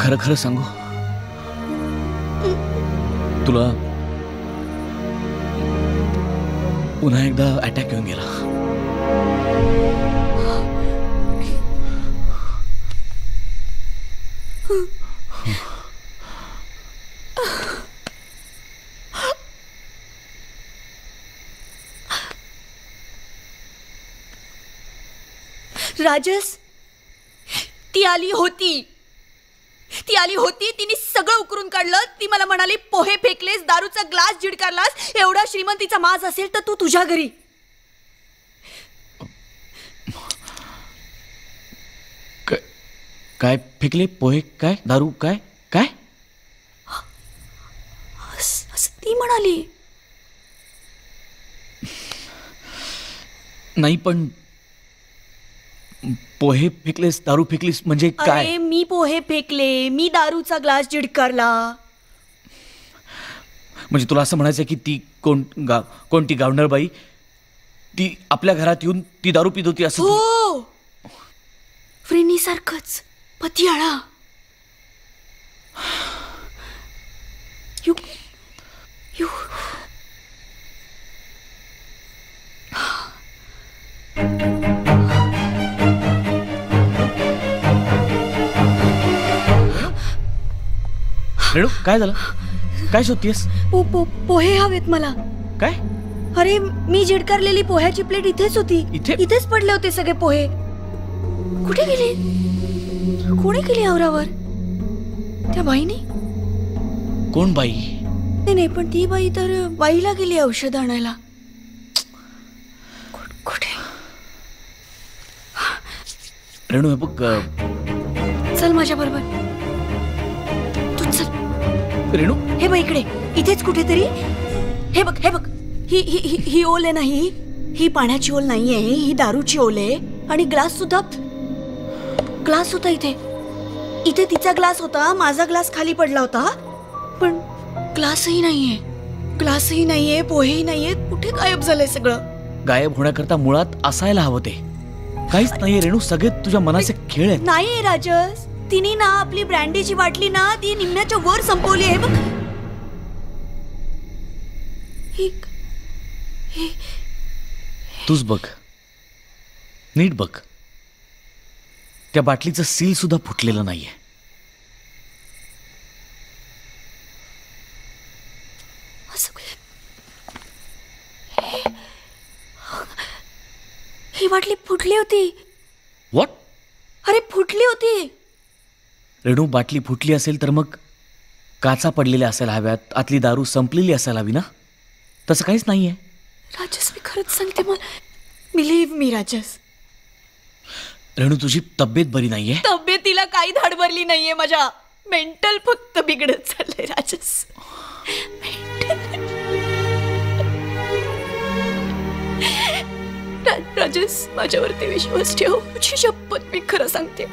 खरं खरं सांगू, तुला पुन्हा एकदा अटॅक येऊन गेला. राजस, ती आली होती, तिने सगळं उकरून काढलं. ती मला म्हणाली पोहे फेकलेस, दारूचा ग्लास झिडकारलास, एवढा श्रीमंतीचा माज असेल तर तू तुझ्या घरी. काय फेकले? पोहे? काय? दारू? काय काय? असं ती म्हणाली. नाही पण पोहे फेकलेस, दारू फेकलीस म्हणजे काय? अरे मी पोहे फेकले, मी दारूचा ग्लास झिडकारला. म्हणजे तुला असं म्हणायचं की ती कोणती गावंढळ बाई ती आपल्या घरात येऊन ती दारू पित होती असं? हो, फ्रेनी सारखंच पतियाळा. यू यू रेणू काय झालं? काय शोधतीयस? पोहे हवेत मला. काय? अरे मी झिडकारलेली पोह्याची प्लेट इथेच होती. इथेच पडले होते सगळे पोहे. कुठे गेले? कोणी गेली आवरावर? त्या बाईने? कोण बाई? नाही पण ती बाई तर बाईला गेली औषध आणायला. कुठे? रेणू हे बघ, चल माझ्या बरोबर. तू चल. रेणू हे बघ इकडे, इथेच कुठेतरी. हे बघ ही ओल आहे. नाही ही पाण्याची ओल नाहीये, ही दारूची ओल आहे. आणि ग्लास होता इथे तिचा ग्लास होता, माझा ग्लास खाली पडला होता. पण ग्लासही नाहीये, पोहेही नाहीये. कुठे गायब झालंय सगळं? गायब होण्याकरता मुळात असायला हवं ते. काहीच नाहीये रेणू, सगळे तुझ्या मनाचे खेळ आहेत. नाहीये राजस, तिने ना आपली ब्रँडीची बाटली ना ती निम्म्याच्या वर संपवली आहे बघ. तूच बघ, नीट बघ. त्या बाटलीचं सील सुद्धा फुटलेलं नाहीये. ही बाटली फुटली होती. व्हॉट? अरे फुटली होती. रेणू बाटली फुटली असेल तर मग काचा पडलेल्या असायला हव्यात, आतली दारू संपलेली असायला हवी ना. तसं काहीच नाहीये. राजस मी खरंच सांगते, मला बिलीव्ह मी राजस. रेणू तुझी तब्येत बरी नाहीये. तब्येतीला काही धाड भरली नाहीये माझ्या. मेंटल फक्त बिघडत चाललंय राजस. राजस माझ्यावरती विश्वास ठेव, तुझी शपथ, मी खरं सांगते.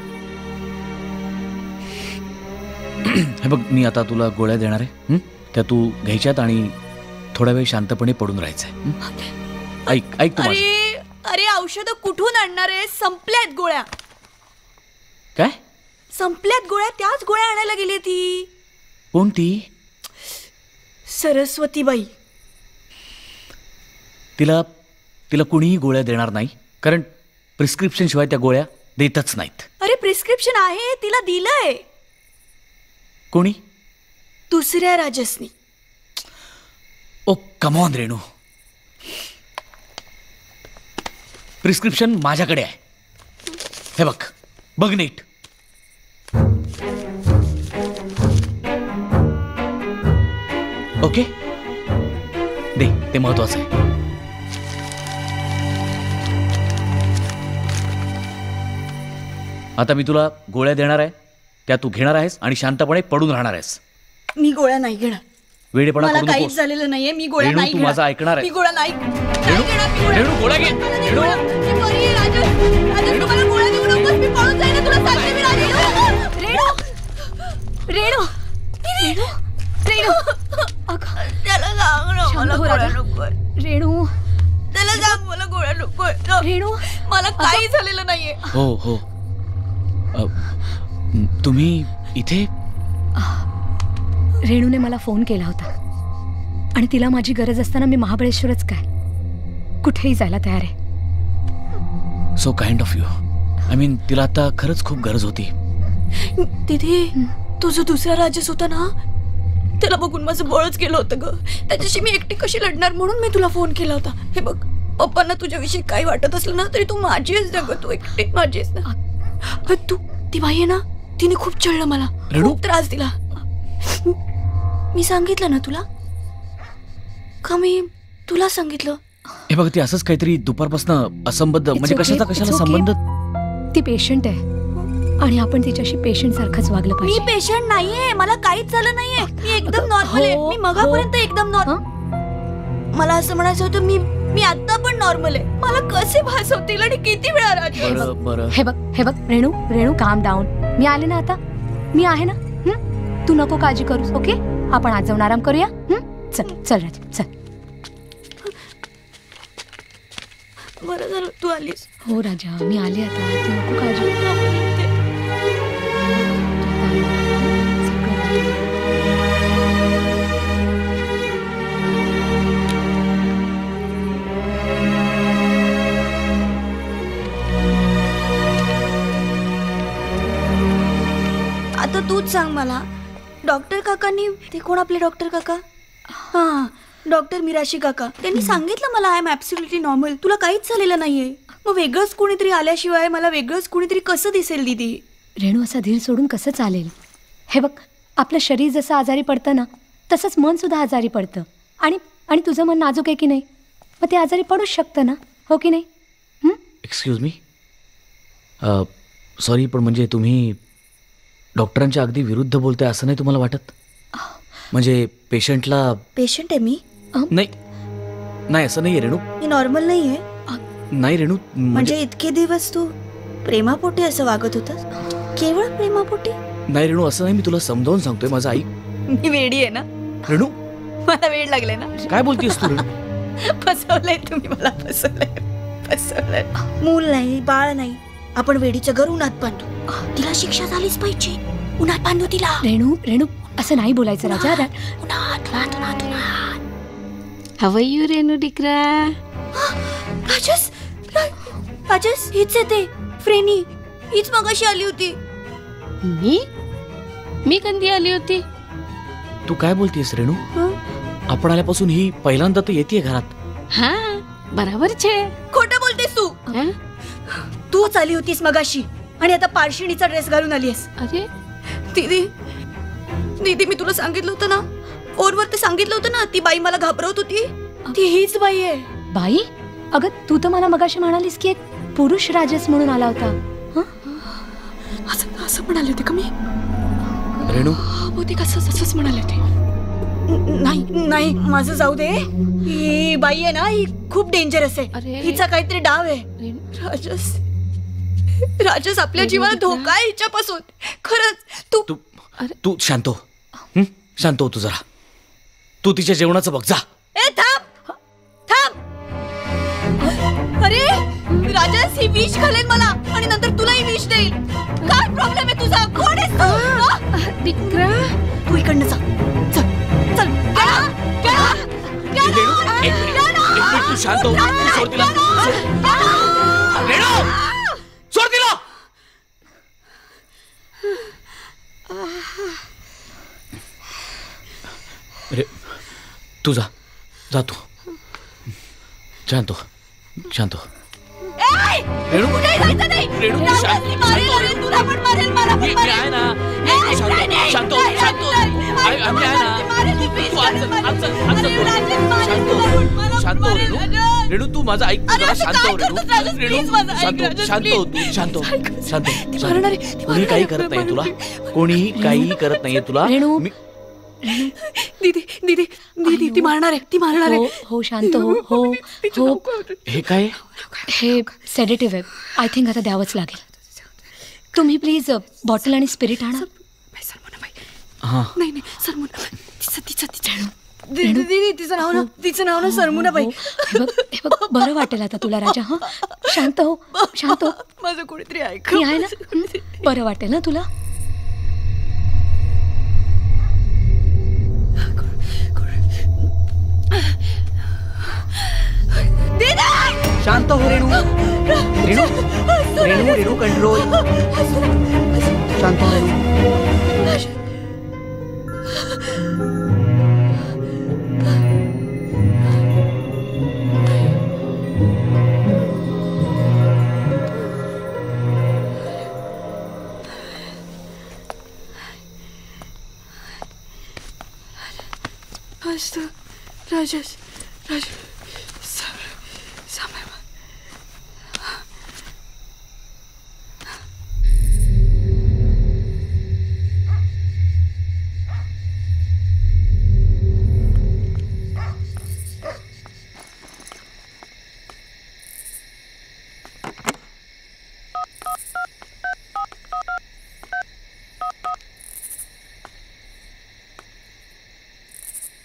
हे बघ मी आता तुला गोळ्या देणार आहे, त्या तू घ्यायच्यात आणि थोडा वेळ शांतपणे पडून राहायचंय. ऐक तू. अरे औषधं कुठून आणणार आहे? संपल्यात गोळ्या. काय संपल्यात गोळ्या? त्याच गोळ्या आणायला गेली ती. कोणती? सरस्वतीबाई. तिला कुणीही गोळ्या देणार नाही, कारण प्रिस्क्रिप्शन शिवाय त्या गोळ्या देतच नाहीत. अरे प्रिस्क्रिप्शन आहे, तिला दिलंय. कोणी? दुसऱ्या राजसनी. ओ कम ऑन रेणू, प्रिस्क्रिप्शन माझ्याकडे आहे. हे बघ नीट. ओके दे, ते महत्वाचं आहे. आता मी तुला गोळ्या देणार आहे, त्या तू घेणार आहेस आणि शांतपणे पडून राहणार आहेस. मी गोळ्या नाही घेणार. वेडेपणा करू नकोस. काहीच झालेलं नाहीये. मी गोळ्या नाही तू घेणार. माझं ऐकणार आहे. मी गोळ्या नाही रेणू गोळ्या घे. रेणू मला गोळ्या देऊ नकोस. मी पळून जाईन, तुला सांगते मी. रेणू त्याला सांग ना, मला गोळ्या नकोय. रेणू त्याला सांग मला गोळ्या नकोय. रेणू मला काही झालेलं नाहीये. हो तुम्ही इथे? रेणूने मला फोन केला होता आणि तिला माझी गरज असताना मी महाबळेश्वरच काय कुठेही जायला तयार आहे. So kind of you. I mean तिला आता खरंच खूप गरज होती. तिथे तो जो दुसरा राजस होता ना, त्याला बघून माझं बळच गेलं होतं ग. त्याच्याशी मी एकटी कशी लढणार म्हणून मी तुला फोन केला होता. हे बघ, पप्पांना तुझ्याविषयी काही वाटत असलं ना तरी तू माझी आहेस ना ग, तू एकटी माझी आहेस ना. तू ती बाई आहे ना, तिने खूप चढलं मला, खूप त्रास दिला. मी सांगितलं ना तुला का? मी तुला सांगितलं. हे बघ, ती असंच काहीतरी दुपारपासून असंबद्ध, म्हणजे कशाचा कशाला संबंध. ती पेशंट आहे आणि आपण तिच्याशी पेशंट सारखंच वागलं मी पाहिजे. पेशंट नाहीये, मला काहीच झालं नाहीये, मी एकदम नॉर्मल आहे. मी मगापर्यंत एकदम नॉर्मल. मला असं म्हणायचं होतं, मी आता पण नॉर्मल आहे. मला कसे भासवतील आणि किती वेळा राज. बरं हे बघ रेणू काम डाऊन. मी आले ना आता, मी आहे ना. तू नको काळजी करूस. ओके, आपण आज जाऊन आराम करूया. चल राजा चल. बरं झालं तू आलीस. हो राजा, मी आले आता, तू नको काळजी करू. आता तूच सांग मला, डॉक्टर काकांनी, ते कोण आपले डॉक्टर काका? हां, डॉक्टर मिराशी काका, त्यांनी सांगितलं मला आय एम ॲब्सोल्युटली नॉर्मल, तुला काहीच झालेलं नाहीये. मग वेगळंच कोणीतरी आल्याशिवाय मला वेगळंच कोणीतरी कसं दिसेल दीदी? रेणू, असा धीर सोडून कसं चालेल? हे बघ, आपलं शरीर जसं आजारी पडतं ना, तसंच मन सुद्धा आजारी पडतं. आणि तुझं मन नाजूक आहे की नाही, मग ते आजारी पडूच शकतं ना, हो की नाही? एक्सक्यूज मी, सॉरी, पण म्हणजे तुम्ही डॉक्टरांच्या अगदी विरुद्ध बोलताय असं नाही तुम्हाला वाटत? म्हणजे पेशंटला. पेशंट आहे मी? नाही असं नाही आहे रेणू. मी नॉर्मल नाही आहे. नाही रेणू, म्हणजे इतके दिवस तू प्रेमापोटी असं वागत होतास? केवळ प्रेमापोटी? नाही रेणू, असं नाही. मी तुला समजावून सांगतोय, माझं ऐक. मी वेडी आहे ना रेणू? मला वेड लागले ना. काय बोलतेस तू रेणू? फसवलंय तुम्ही मला, फसवलंय. मूल नाही, बाळ नाही, आपण वेडीचं घर उन्हात बांधू. तिला शिक्षा झालीच पाहिजे. उन्हात बांधू तिला. रेणू असं नाही बोलायचं राजा. उन्हात. हाऊ आर यू रेणू डिकरा? राजस हीच येते, फ्रेनी हीच मगाशी आली होती. मी कधी आली होती? तू काय बोलतेस रेणू? आपण आल्यापासून ही पहिल्यांदा तर येते घरात. हा, बराबर छे. खोटं बोलतेस तू. तूच आली होतीस मगाशी आणि आता पारशिणीचा ड्रेस घालून आलीस. अरे दीदी, मी तुला सांगितलं होतं ना, फोनवर ते सांगितलं होतं ना, ती बाई मला घाबरवत होती. ती हीच बाई आहे. बाई? अगं, तू तर मला मगाशी म्हणालीस की एक पुरुष राजस म्हणून आला होता. असं म्हणाले होते का मी? रेणू, होते का? असंच म्हणाले होते. नाही, माझं जाऊ दे. ही बाई आहे ना, ही खूप डेंजरस आहे. हिचा काहीतरी डाव आहे. राजस आपल्या जीवाला धोका आहे हिच्यापासून. खरंच. तू शांत हो. शांत हो तू जरा. तू तिच्या जेवणाचं बघ जा. थांब. अरे राजस, ही विष घालेल मला आणि नंतर तुलाही विष देईल. काय प्रॉब्लेम आहे तुझा? कोण आहेस तू? डिकरा, तू इकडनं जा. चल. तू शांत हो. सोड तिला. रेणू, सोड तिला. अरे तू जा तू. शांत हो. रेणू, रेणू शांत. शांत हो. आम्ही आहे ना. शांत हो रेणू, तू माझं ऐक. शांत हो रेणू. शांत हो. कोणी काही करत नाही तुला. कोणीही काही करत नाहीये तुला. रेणू, दीदी ती मारणार आहे. हो शांत हो. हे काय? हे सेडेटिव्ह आहे. आय थिंक आता द्यावंच लागेल. तुम्ही प्लीज बॉटल आणि स्पिरिट आणा. नाही सरमुना. तिचं नाव ना सरमुना बाई. हे बघ, बरं वाटेल आता तुला राजा. हा, शांत हो. माझं कोणीतरी ऐक. मी आहे ना. बरं वाटेल ना तुला. शांत हो रेणू. कंट्रोल. शांत हो रेणू. Rajesh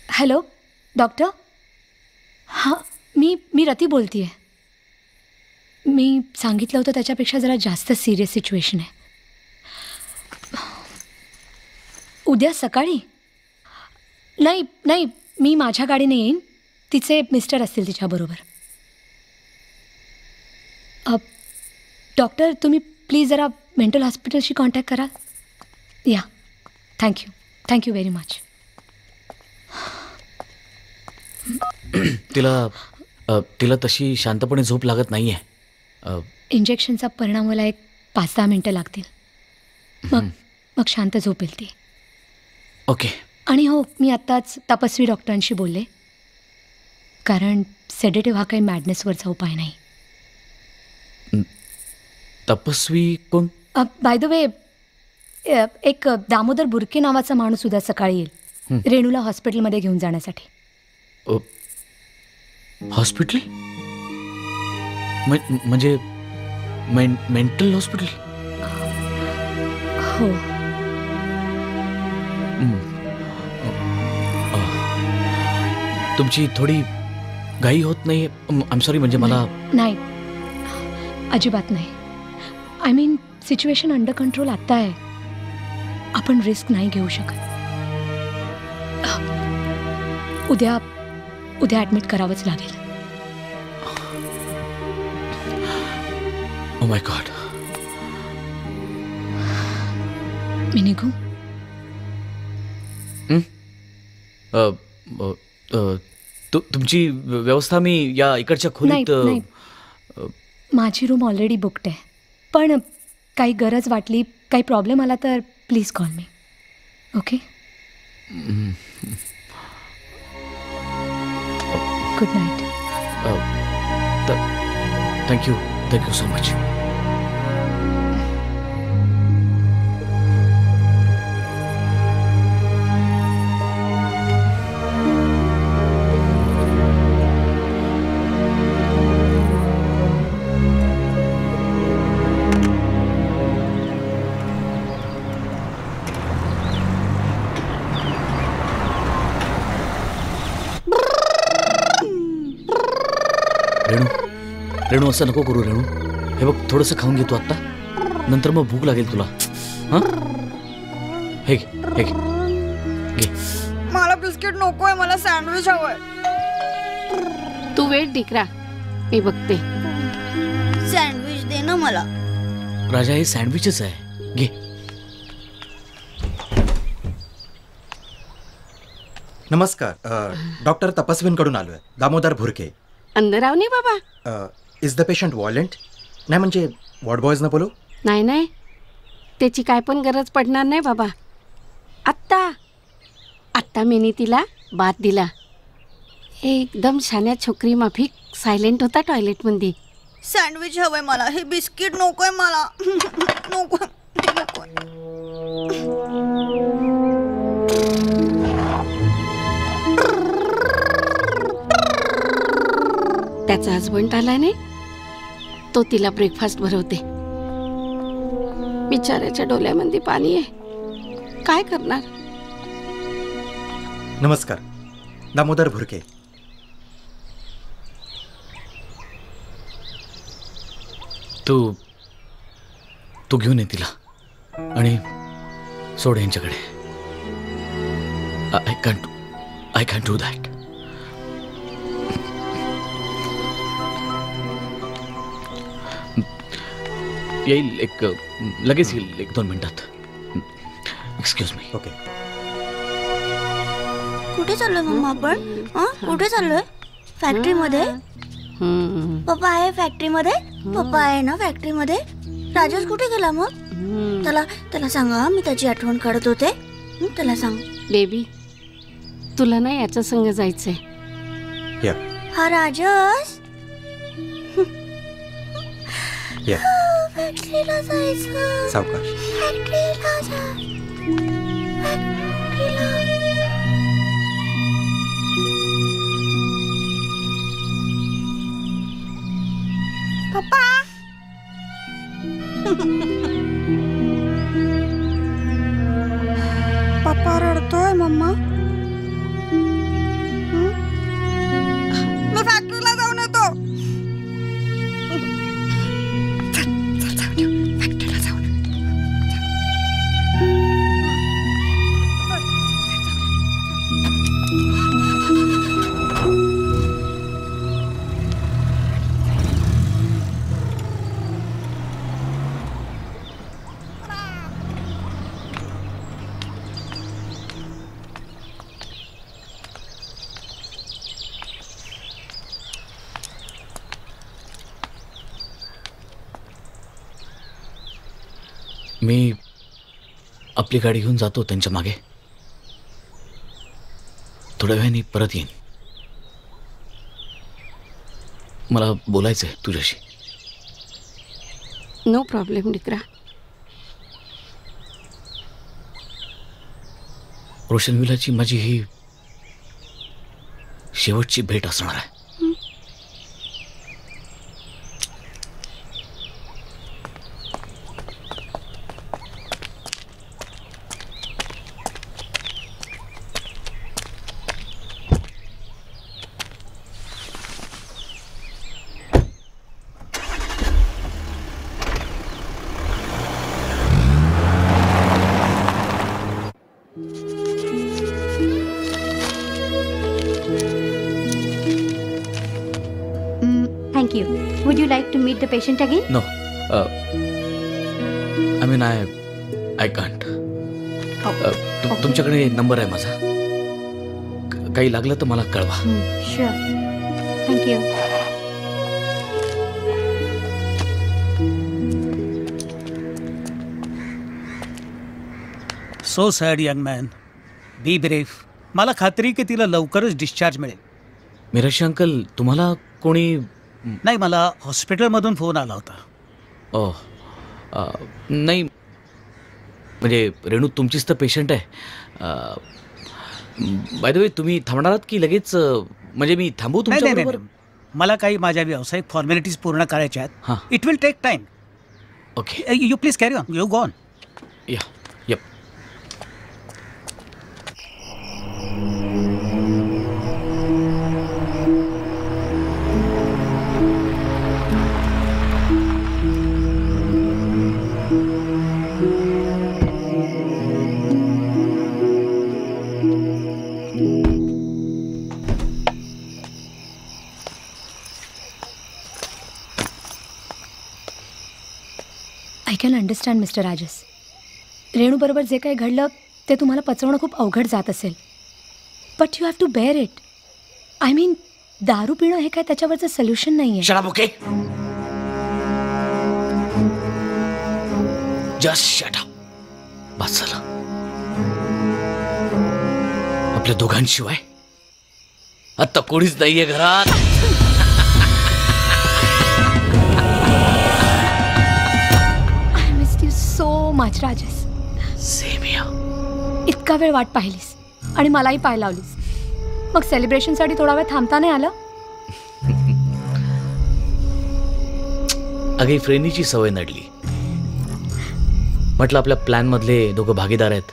hello doctor. हां मी रती बोलते आहे. मी सांगितलं होतं त्याच्यापेक्षा जरा जास्त सिरियस सिच्युएशन आहे. उद्या सकाळी? नाही मी माझ्या गाडीने येईन. तिचे मिस्टर असतील तिच्याबरोबर. डॉक्टर तुम्ही प्लीज जरा मेंटल हॉस्पिटलशी कॉन्टॅक्ट करा. या थँक्यू व्हेरी मच. तिला तशी शांतपणे झोप लागत नाही आहे. इंजेक्शनचा परिणाम मला एक 5-10 मिनटं लागतील. मग शांत झोपेल ती. ओके. आणि हो मी आत्ताच तपस्वी डॉक्टरांशी बोलले. कारण सेडेटिव्ह हा काही मॅडनेसवरचा उपाय नाही. तपस्वी कोण? बाय द वे एक दामोदर बुरके नावाचा माणूस उद्या सकाळी येईल रेणूला हॉस्पिटलमध्ये घेऊन जाण्यासाठी. हॉस्पिटल म्हणजे मेंटल हॉस्पिटल? हो. तुमची थोडी घाई होत नाही? I sorry. म्हणजे मला नाही अजिबात नाही. I mean situation under control आत्ता आहे. आपण रिस्क नाही घेऊ शकत. उद्या ॲडमिट करावंच लागेल. ओ माय गॉड. मी निघू? तुमची व्यवस्था मी या इकडच्या खोलीत. नाही माझी रूम ऑलरेडी बुकड आहे. पण काही गरज वाटली काही प्रॉब्लेम आला तर please call me. Okay. Good night. Thank you so much. Renu असं नको करू रेणू. हे बघ थोडंसं खाऊन घेतो आत्ता. नंतर मग भूक लागेल तुला. हां हे घे. मला बिस्किट नकोय. मला सँडविच हवंय. तू वेट डिकरा मी बघते. सँडविच दे ना मला. राजा हे सँडविचच आहे. घे. नमस्कार. डॉक्टर तपस्वींकडून आलोय. दामोदर भुरके. अंदर आव नाही बाबा. Is the patient violent? नाही म्हणजे वॉर्ड बॉयज न बोलू? नाही त्याची काय पण गरज पडणार नाही बाबा. आत्ता मीनी तिला बात दिला. एकदम शान्या छोकरी माफिक सायलेंट होता टॉयलेटमध्ये. सँडविच हवंय मला. हे बिस्किट नकोय मला. नकोय. त्याचा हसबंड आला नाही. तो तिला ब्रेकफास्ट भरवते. बिचाऱ्याच्या डोळ्यामध्ये पाणी आहे. काय करणार. नमस्कार. दामोदर भुरके. तू घेऊन ये तिला आणि सोड यांच्याकडे. I can't do that. येईल लगेच येईल 1-2 मिनिटात. Excuse me. ओके. कुठे चाललोय मम्मा आपण? कुठे चाललोय? फॅक्टरीमध्ये? पप्पा आहे फॅक्टरीमध्ये? पप्पा आहे ना फॅक्टरीमध्ये? राजेश कुठे गेला मग? त्याला सांगा मी त्याची आठवण काढत होते. त्याला सांग. बेबी तुला ना याच्या संग जायचंय. या हा राजेश या फॅक्टरीला जायचं. सावकाश. फॅक्टरीला जा. फॅक्टरीला. पप्पा पप्पा रडतोय मम्मा. मी फॅक्टरीला जाऊन येतो. फॅक्टरीला जाऊन. मी आपली गाडी घेऊन जातो त्यांच्या मागे. थोड्या वेळाने परत येईन. मला बोलायचंय तुझ्याशी. No problem डिकरा. रोशनविलाची माझी ही शेवटची भेट असणार आहे. Thank you. Would you like to meet the patient again? No I mean I can't. तुमच्याकडे नंबर आहे माझा. काही लागलं तर मला कळवा. Sure. Thank you. So sad young man. Be brave. मला खात्री की तिला लवकरच डिस्चार्ज मिळेल. मिराशी अंकल तुम्हाला कोणी? नाही, मला हॉस्पिटलमधून फोन आला होता. ओ नाही म्हणजे रेणू तुमचीच तर पेशंट आहे. बाय द वे तुम्ही थांबणार आहात की लगेच? म्हणजे मी थांबू नाही, नाही, तुमच्याबरोबर? नाही. मला काही माझ्या व्यावसायिक फॉर्मॅलिटीज पूर्ण करायच्या आहेत. हां. It will take time. Okay. You please carry on. You go on. Yeah yup. I can understand mister Rajesh. रेणूबरोबर जे काही घडलं ते तुम्हाला पचवणं खूप अवघड जात असेल. But you have to bear it. I mean दारू पिणं हे काय त्याच्यावरचं सोल्युशन नाही आहे. Shut up. Okay, just shut up. बस झालं. आपल्या दोघांशिवाय आता कोणीच नाहीये घरात. I miss you so much Rajesh. Same here. इतका वेळ वाट पाहिलीस आणि मलाही पाय लावलीस. मग सेलिब्रेशनसाठी थोडा वेळ थांबता नाही आलं? अगं फ्रेंडीची सवय नडली. म्हटलं आपल्या प्लॅनमधले दोघं भागीदार आहेत,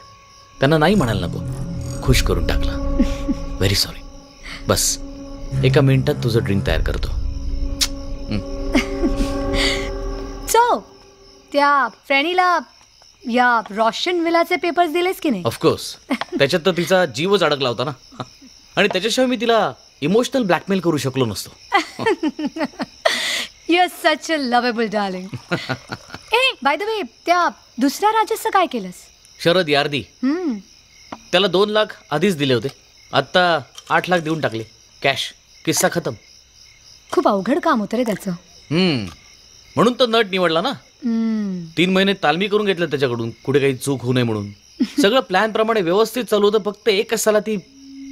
त्यांना नाही म्हणायला नको. खुश करून टाकलं. Very sorry. बस एका मिनिटात तुझं ड्रिंक तयार करतो. सो त्या फ्रेंडीला या रोशन विलाचे पेपर्स दिलेस की नाही? ऑफकोर्स. त्याच्यात तर तिचा जीवच अडकला होता ना. आणि त्याच्याशिवाय मी तिला इमोशनल ब्लॅकमेल करू शकलो नसतो. You R such a lovable darling. A by the way त्या दुसऱ्या राजेशचं काय केलंस? शरद यार्दी, त्याला 2 लाख आधीच दिले होते, आत्ता 8 लाख देऊन टाकले कॅश. किस्सा खतम. खूप अवघड काम होतं रे त्याचं. म्हणून तो नट निवडला ना. 3 महिने तालमी करून घेतलं त्याच्याकडून, कुठे काही चूक होऊ नये म्हणून. सगळं प्लॅन प्रमाणे व्यवस्थित चालू होतं. फक्त एकच साला ती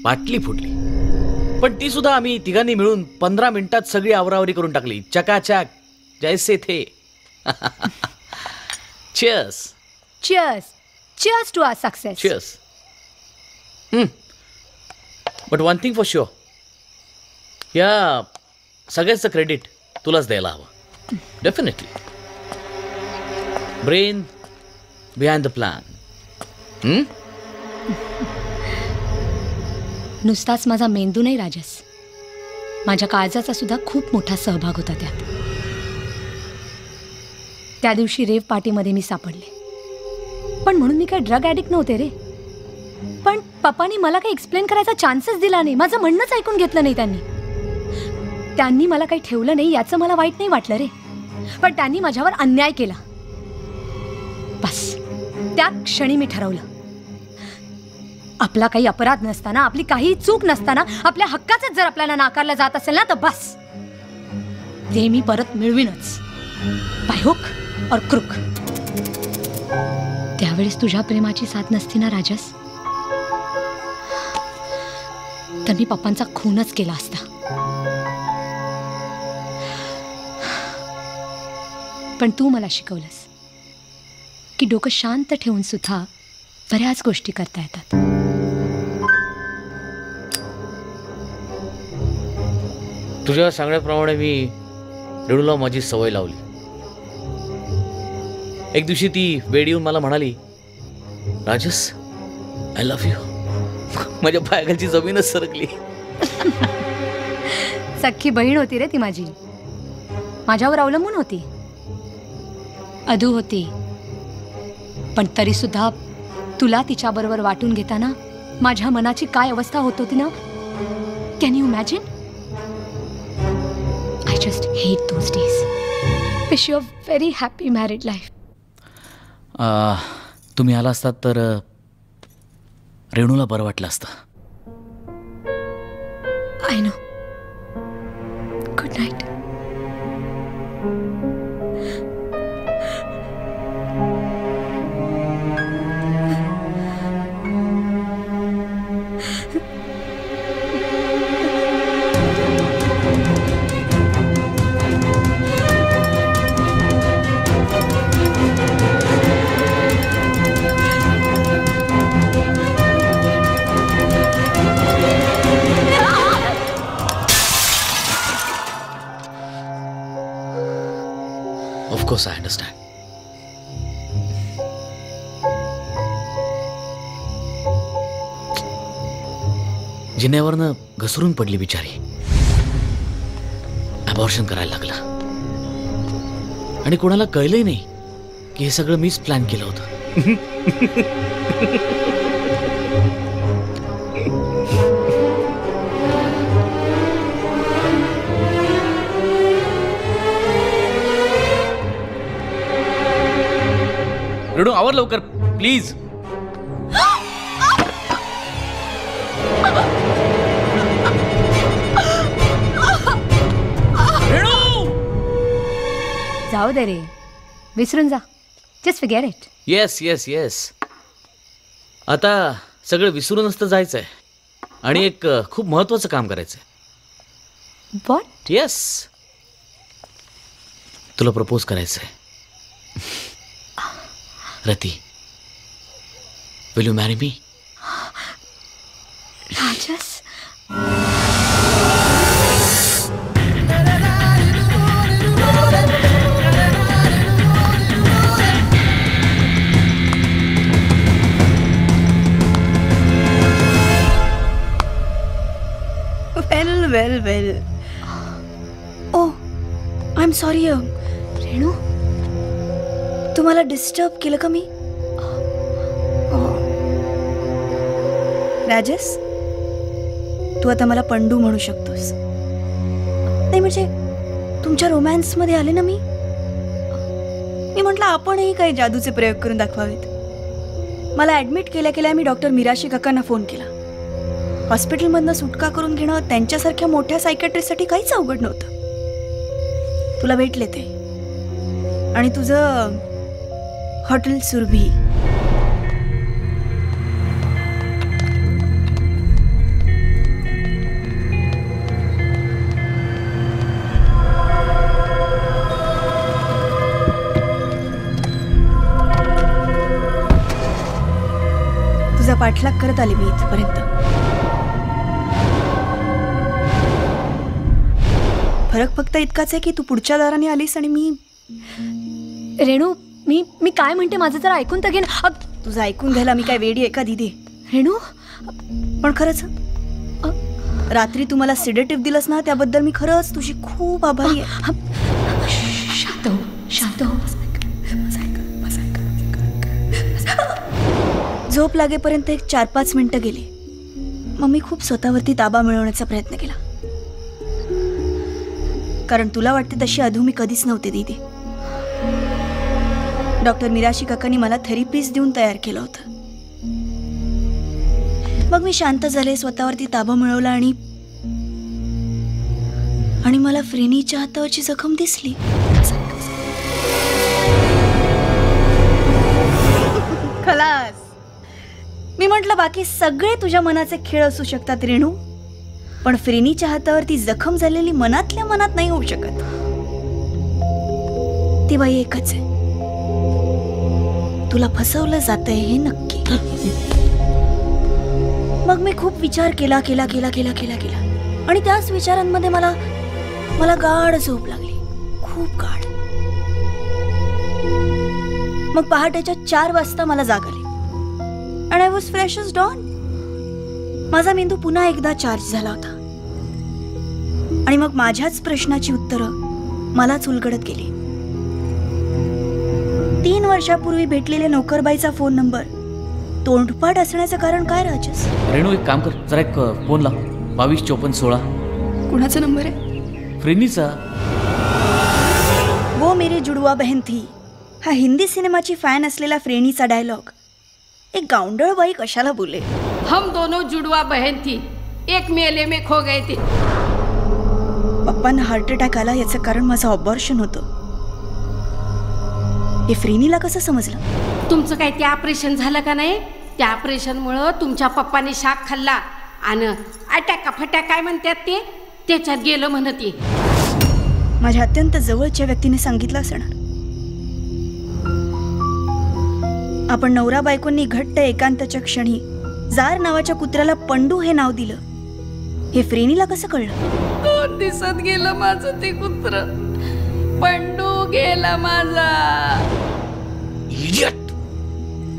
बाटली फुटली. पण ती सुद्धा आम्ही तिघांनी मिळून 15 मिनिटात सगळी आवरावरी करून टाकली. चकाचक, जैसे थे. Cheers. Cheers. Cheers to our success. Cheers. But one thing for sure, या सगळ्याचं क्रेडिट तुलाच द्यायला हवं. Definitely. Brain behind the plan. नुसताच माझा मेंदू नाही राजस, माझ्या काळजाचा सुद्धा खूप मोठा सहभाग होता त्यात. त्या दिवशी रेव पार्टीमध्ये मी सापडले. पण म्हणून मी काय ड्रग ॲडिक्ट नव्हते रे. पण पप्पानी मला काही एक्सप्लेन करायचा चान्सच दिला नाही. माझं म्हणणंच ऐकून घेतलं नाही त्यांनी मला काही ठेवलं नाही याचं मला वाईट नाही वाटलं रे. पण त्यांनी माझ्यावर अन्याय केला. बस त्या क्षणी मी ठरवलं, आपला काही अपराध नसताना, आपली काही चूक नसताना, आपल्या हक्काचंच जर आपल्याला नाकारलं जात असेल ना, तर बस ते मी परत मिळवीनच, बाय हुक और क्रुक. त्यावेळेस तुझ्या प्रेमाची साथ नसती ना राजस, तर मी पप्पांचा खूनच केला असता. पण तू मला शिकवलंस की डोकं शांत ठेवून सुद्धा बऱ्याच गोष्टी करता येतात. तुझ्या सांगण्याप्रमाणे मी रेणूला माझी सवय लावली. एक दिवशी ती वेळ येऊन मला म्हणाली, राजस आय लव्ह यू. माझ्या पायाखालची जमीनच सरकली. सख्खी बहीण होती रे ती माझी, माझ्यावर अवलंबून होती, अधू होती. पण तरी सुद्धा तुला तिच्याबरोबर वाटून घेताना माझ्या मनाची काय अवस्था होत होती ना, can you imagine? I just hate those days. Wish you a very happy married life. तुम्ही आला असतात तर रेणूला बरं वाटलं असतं. I know. Good night. Of course, I understand. जिन्यावरनं घसरून पडली बिचारी. अबॉर्शन करायला लागलं आणि कोणाला कळलंही नाही की हे सगळं मीच प्लॅन केलं होतं. रेणू आवर लवकर प्लीज. जाऊ दे रे, विसरून जा. Just forget it. Yes yes yes. आता सगळं विसरूनच तर जायचंय आणि एक खूप महत्वाचं काम करायचंय. व्हॉट? येस, तुला प्रपोज करायचंय. रती, will you marry me? Rajas, well well. O I am sorry. रेणू, तुम्हाला डिस्टर्ब केलं का मी? राजस, तू आता मला पंडू म्हणू शकतोस. नाही म्हणजे तुमच्या रोमॅन्समध्ये आले ना मी म्हटलं आपणही काही जादूचे प्रयोग करून दाखवावेत. मला ॲडमिट केल्या केल्या मी डॉक्टर मिराशी काकांना फोन केला. हॉस्पिटलमधनं सुटका करून घेणं त्यांच्यासारख्या मोठ्या सायकॅट्रिस्टसाठी काहीच अवघड नव्हतं. तुला भेटले ते आणि तुझं हॉटेल सुरभी. तुझा पाठलाग करत आले मी इथपर्यंत. फरक फक्त इतकाच आहे की तू पुढच्या दाराने आलीस आणि मी. रेणू, मी काय म्हणते माझं जरा ऐकून तर घे ना. तुझं ऐकून घ्यायला मी काय वेडी आहे का दीदी? रेणू, पण खरंच रात्री तू मला सिडेटिव्ह दिलंस ना, त्याबद्दल मी खरंच तुझी खूप आभारी आहे. शांत हो, शांत हो. झोप लागेपर्यंत एक 4-5 मिनिटं गेली. मग मी खूप स्वतःवरती ताबा मिळवण्याचा प्रयत्न केला. कारण तुला वाटते तशी अधू मी कधीच नव्हते दीदी. डॉक्टर मिराशी काकांनी मला थेरपीज देऊन तयार केलं होतं. मग मी शांत झाले, स्वतःवरती ताबा मिळवला आणि मला फ्रेनीच्या हातावरची जखम दिसली. खलास. मी म्हटलं बाकी सगळे तुझ्या मनाचे खेळ असू शकतात रेणू, पण फ्रेनीच्या हातावरती जखम झालेली मनातल्या मनात नाही होऊ शकत. ती बाई एकच आहे. तुला फसवलं जातंय हे नक्की. मग मी खूप विचार केला आणि त्याच विचारांमध्ये मला गाढ झोप लागली, खूप गाढ. मग पहाटेच्या 4 वाजता मला जाग आली आणि I was fresh as dawn. माझा मेंदू पुन्हा एकदा चार्ज झाला होता आणि मग माझ्याच प्रश्नाची उत्तरं मलाच उलगडत गेली. 3 वर्षापूर्वी भेटलेल्या नोकरबाईचा फोन नंबर तोंडपाठ असण्याचं कारण काय राजेश? रेणू, एक काम कर, जरा एक फोन लाव. 225416. कुणाचा नंबर आहे? फ्रेनीचा. वो मेरी जुडवा बहन थी हा हिंदी सिनेमाची फॅन असलेला फ्रेनीचा डायलॉग एक गावंढळ बाई कशाला बोले? हम दोनों जुड़वा बहन थी, एक मेले में खो गए थे. पप्पांना हार्ट अटॅक आला याचं कारण माझं ऑपरेशन होतं. हे फ्रेनीला कसं समजलं? तुमचं काय ते ऑपरेशन झालं का नाही? त्या ऑपरेशनमुळं तुमच्या पप्पाने शाक खाल्ला आणि अटॅक का फटॅक काय म्हणतात ते त्याच्यात गेलं म्हणते. माझ्या अत्यंत जवळच्या व्यक्तीने सांगितलं असणार. आपण नवरा बायकोंनी घट्ट एकांताच्या क्षणी जार नावाच्या कुत्र्याला पंडू हे नाव दिलं. हे फ्रेनीला कसं कळलं? 2 दिवसात गेलं माझं ते कुत्र. पंडू गेला माझा.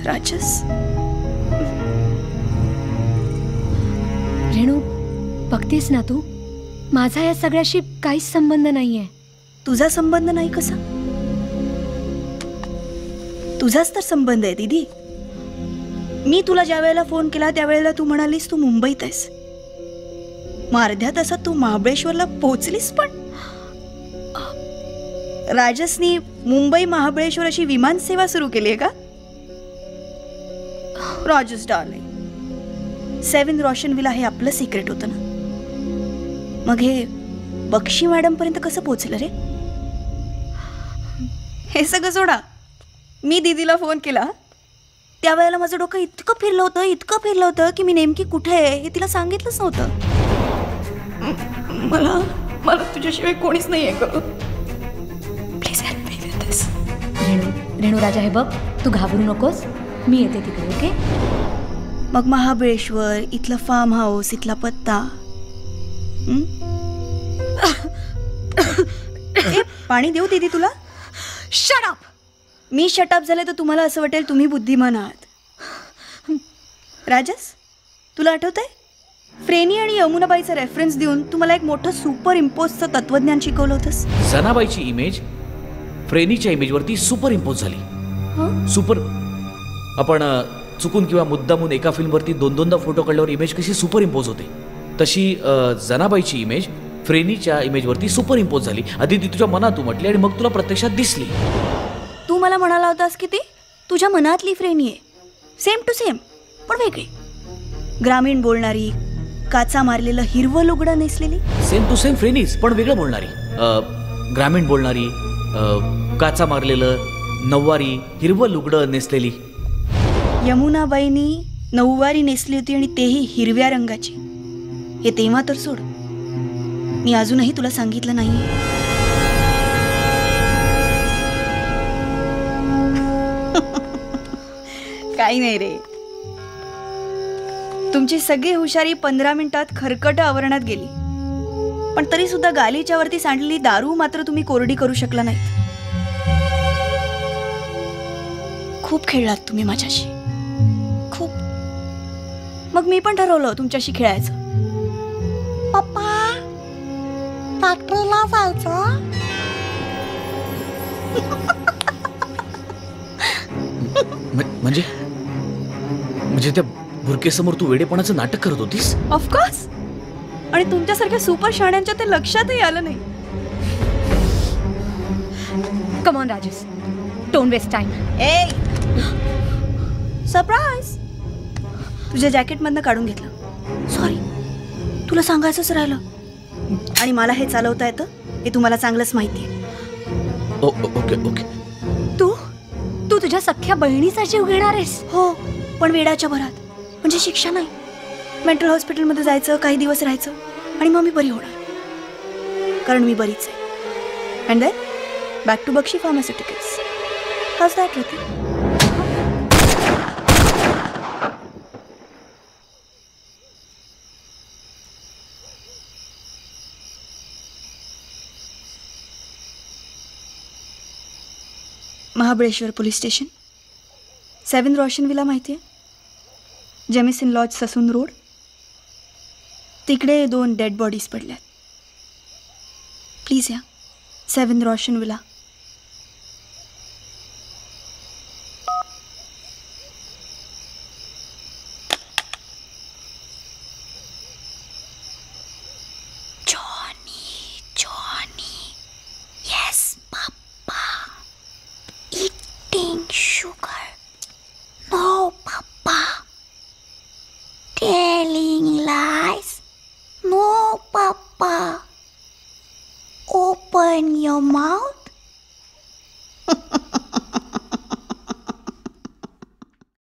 राजस. रेणू, बघतेस ना तू, माझा या सगळ्याशी काहीच संबंध नाहीये. तुझा संबंध नाही कसा? तुझाच तर संबंध आहे दीदी. मी तुला ज्या वेळेला फोन केला त्यावेळेला तू म्हणालीस तू मुंबईत आहेस. मग अर्ध्या तासात तू महाबळेश्वरला पोहोचलीस. पण राजसनी मुंबई महाबळेश्वर अशी विमान सेवा सुरू केली आहे का? राजस डार्लिंग, 7 रोशन विला हे आपलं सिक्रेट होतं ना. मग हे बक्षी मॅडम पर्यंत कसं पोहोचलं रे? हे सगळं सोडा. मी दीदीला फोन केला त्यावेळेला माझं डोकं इतकं फिरलं होतं की मी नेमकी कुठे आहे हे तिला सांगितलंच नव्हतं. मला तुझ्याशिवाय कोणीच नाही आहे ग. प्लीज हेल्प मी विथ दिस. रेणू राजा, हे बघ, तू घाबरू नकोस, मी येते तिकडे. ओके? मग महाबळेश्वर, इथलं फार्म हाऊस, इथला पत्ता. पाणी देऊ दीदी तुला? Shut up. मी शटअप झाले तर तुम्हाला असं वाटेल तुम्ही बुद्धिमान आहात. राजस, तुला आठवतंय फ्रेनी आणि यमुनाबाईचा रेफरन्स देऊन तुम्हाला एक मोठं सुपर इम्पोजचं तत्वज्ञान शिकवलं होतंस? जनाबाईची इमेज फ्रेनीच्या इमेजवरती सुपर इम्पोज झाली. सुपर. आपण चुकून किंवा मुद्दामून एका फिल्मवरती 2-2दा फोटो काढल्यावर इमेज कशी सुपर इम्पोज होते, तशी जनाबाईची इमेज फ्रेनीच्या इमेजवरती सुपर इम्पोज झाली. आधी ती तुझ्या मनात उमटली आणि मग तुला प्रत्यक्षात दिसली. तू मला म्हणाला होतास की ती तुझ्या मनातली फ्रेनी आहे. सेम टू सेम पण वेगळी. ग्रामीण बोलणारी, काचा मारलेलं हिरवं लुगडं नेसलेली. सेम टू सेम फ्रेनीज पण वेगळं बोलणारी. ग्रामीण बोलणारी, काचा मारलेलं, नऊवारी, हिरवं लुगडं नेसलेली. यमुनाबाईंनी नऊवारी नेसली होती आणि तेही हिरव्या रंगाची. हे तेव्हा तर सोड, मी अजूनही तुला सांगितलं नाही. काही नाही रे, तुमची सगळी हुशारी 15 मिनिटात खरकट आवरणात गेली. पण तरी सुद्धा गालीच्या वरती सांडलेली दारू मात्र तुम्ही कोरडी करू शकला नाहीत. खूप खेळलात तुम्ही माझ्याशी, खूप. मग मी पण ठरवलं तुमच्याशी खेळायचं. पप्पा फॅक्टरीला जायचं. म्हणजे म्हणजे त्या बुरकेसमोर तू वेडेपणाचं नाटक करत होतीस? ऑफकोर्स. आणि तुमच्यासारख्या सुपर शहाण्यांच्या ते लक्षातही आलं नाही. Come on Rajesh, don't waste time. A surprise, तुझ्या जॅकेटमधनं काढून घेतलं. सॉरी, तुला सांगायचंच राहिलं. आणि मला हे चालवता येतं हे तुम्हाला चांगलंच माहिती आहे. Okay okay. तू तू तुझ्या सख्ख्या बहिणीचा जीव घेणार आहेस? हो, पण वेडाच्या भरात. म्हणजे शिक्षा नाही, मेंटल हॉस्पिटलमध्ये जायचं, काही दिवस राहायचं आणि मग मी बरी होणार, कारण मी बरीच आहे. And then back to Bakshi pharmaceuticals. How's that Rati? Mahabaleshwar police station, 7 Roshan villa माहिती आहे? Jamieson lodge, Sassoon road. तिकडे 2 डेड बॉडीज पडल्यात. प्लीज या, 7 Roshan villa. Johnny, Johnny. Yes papa. Eating sugar. No, Papa. Telling lies. No, Papa. Open your mouth.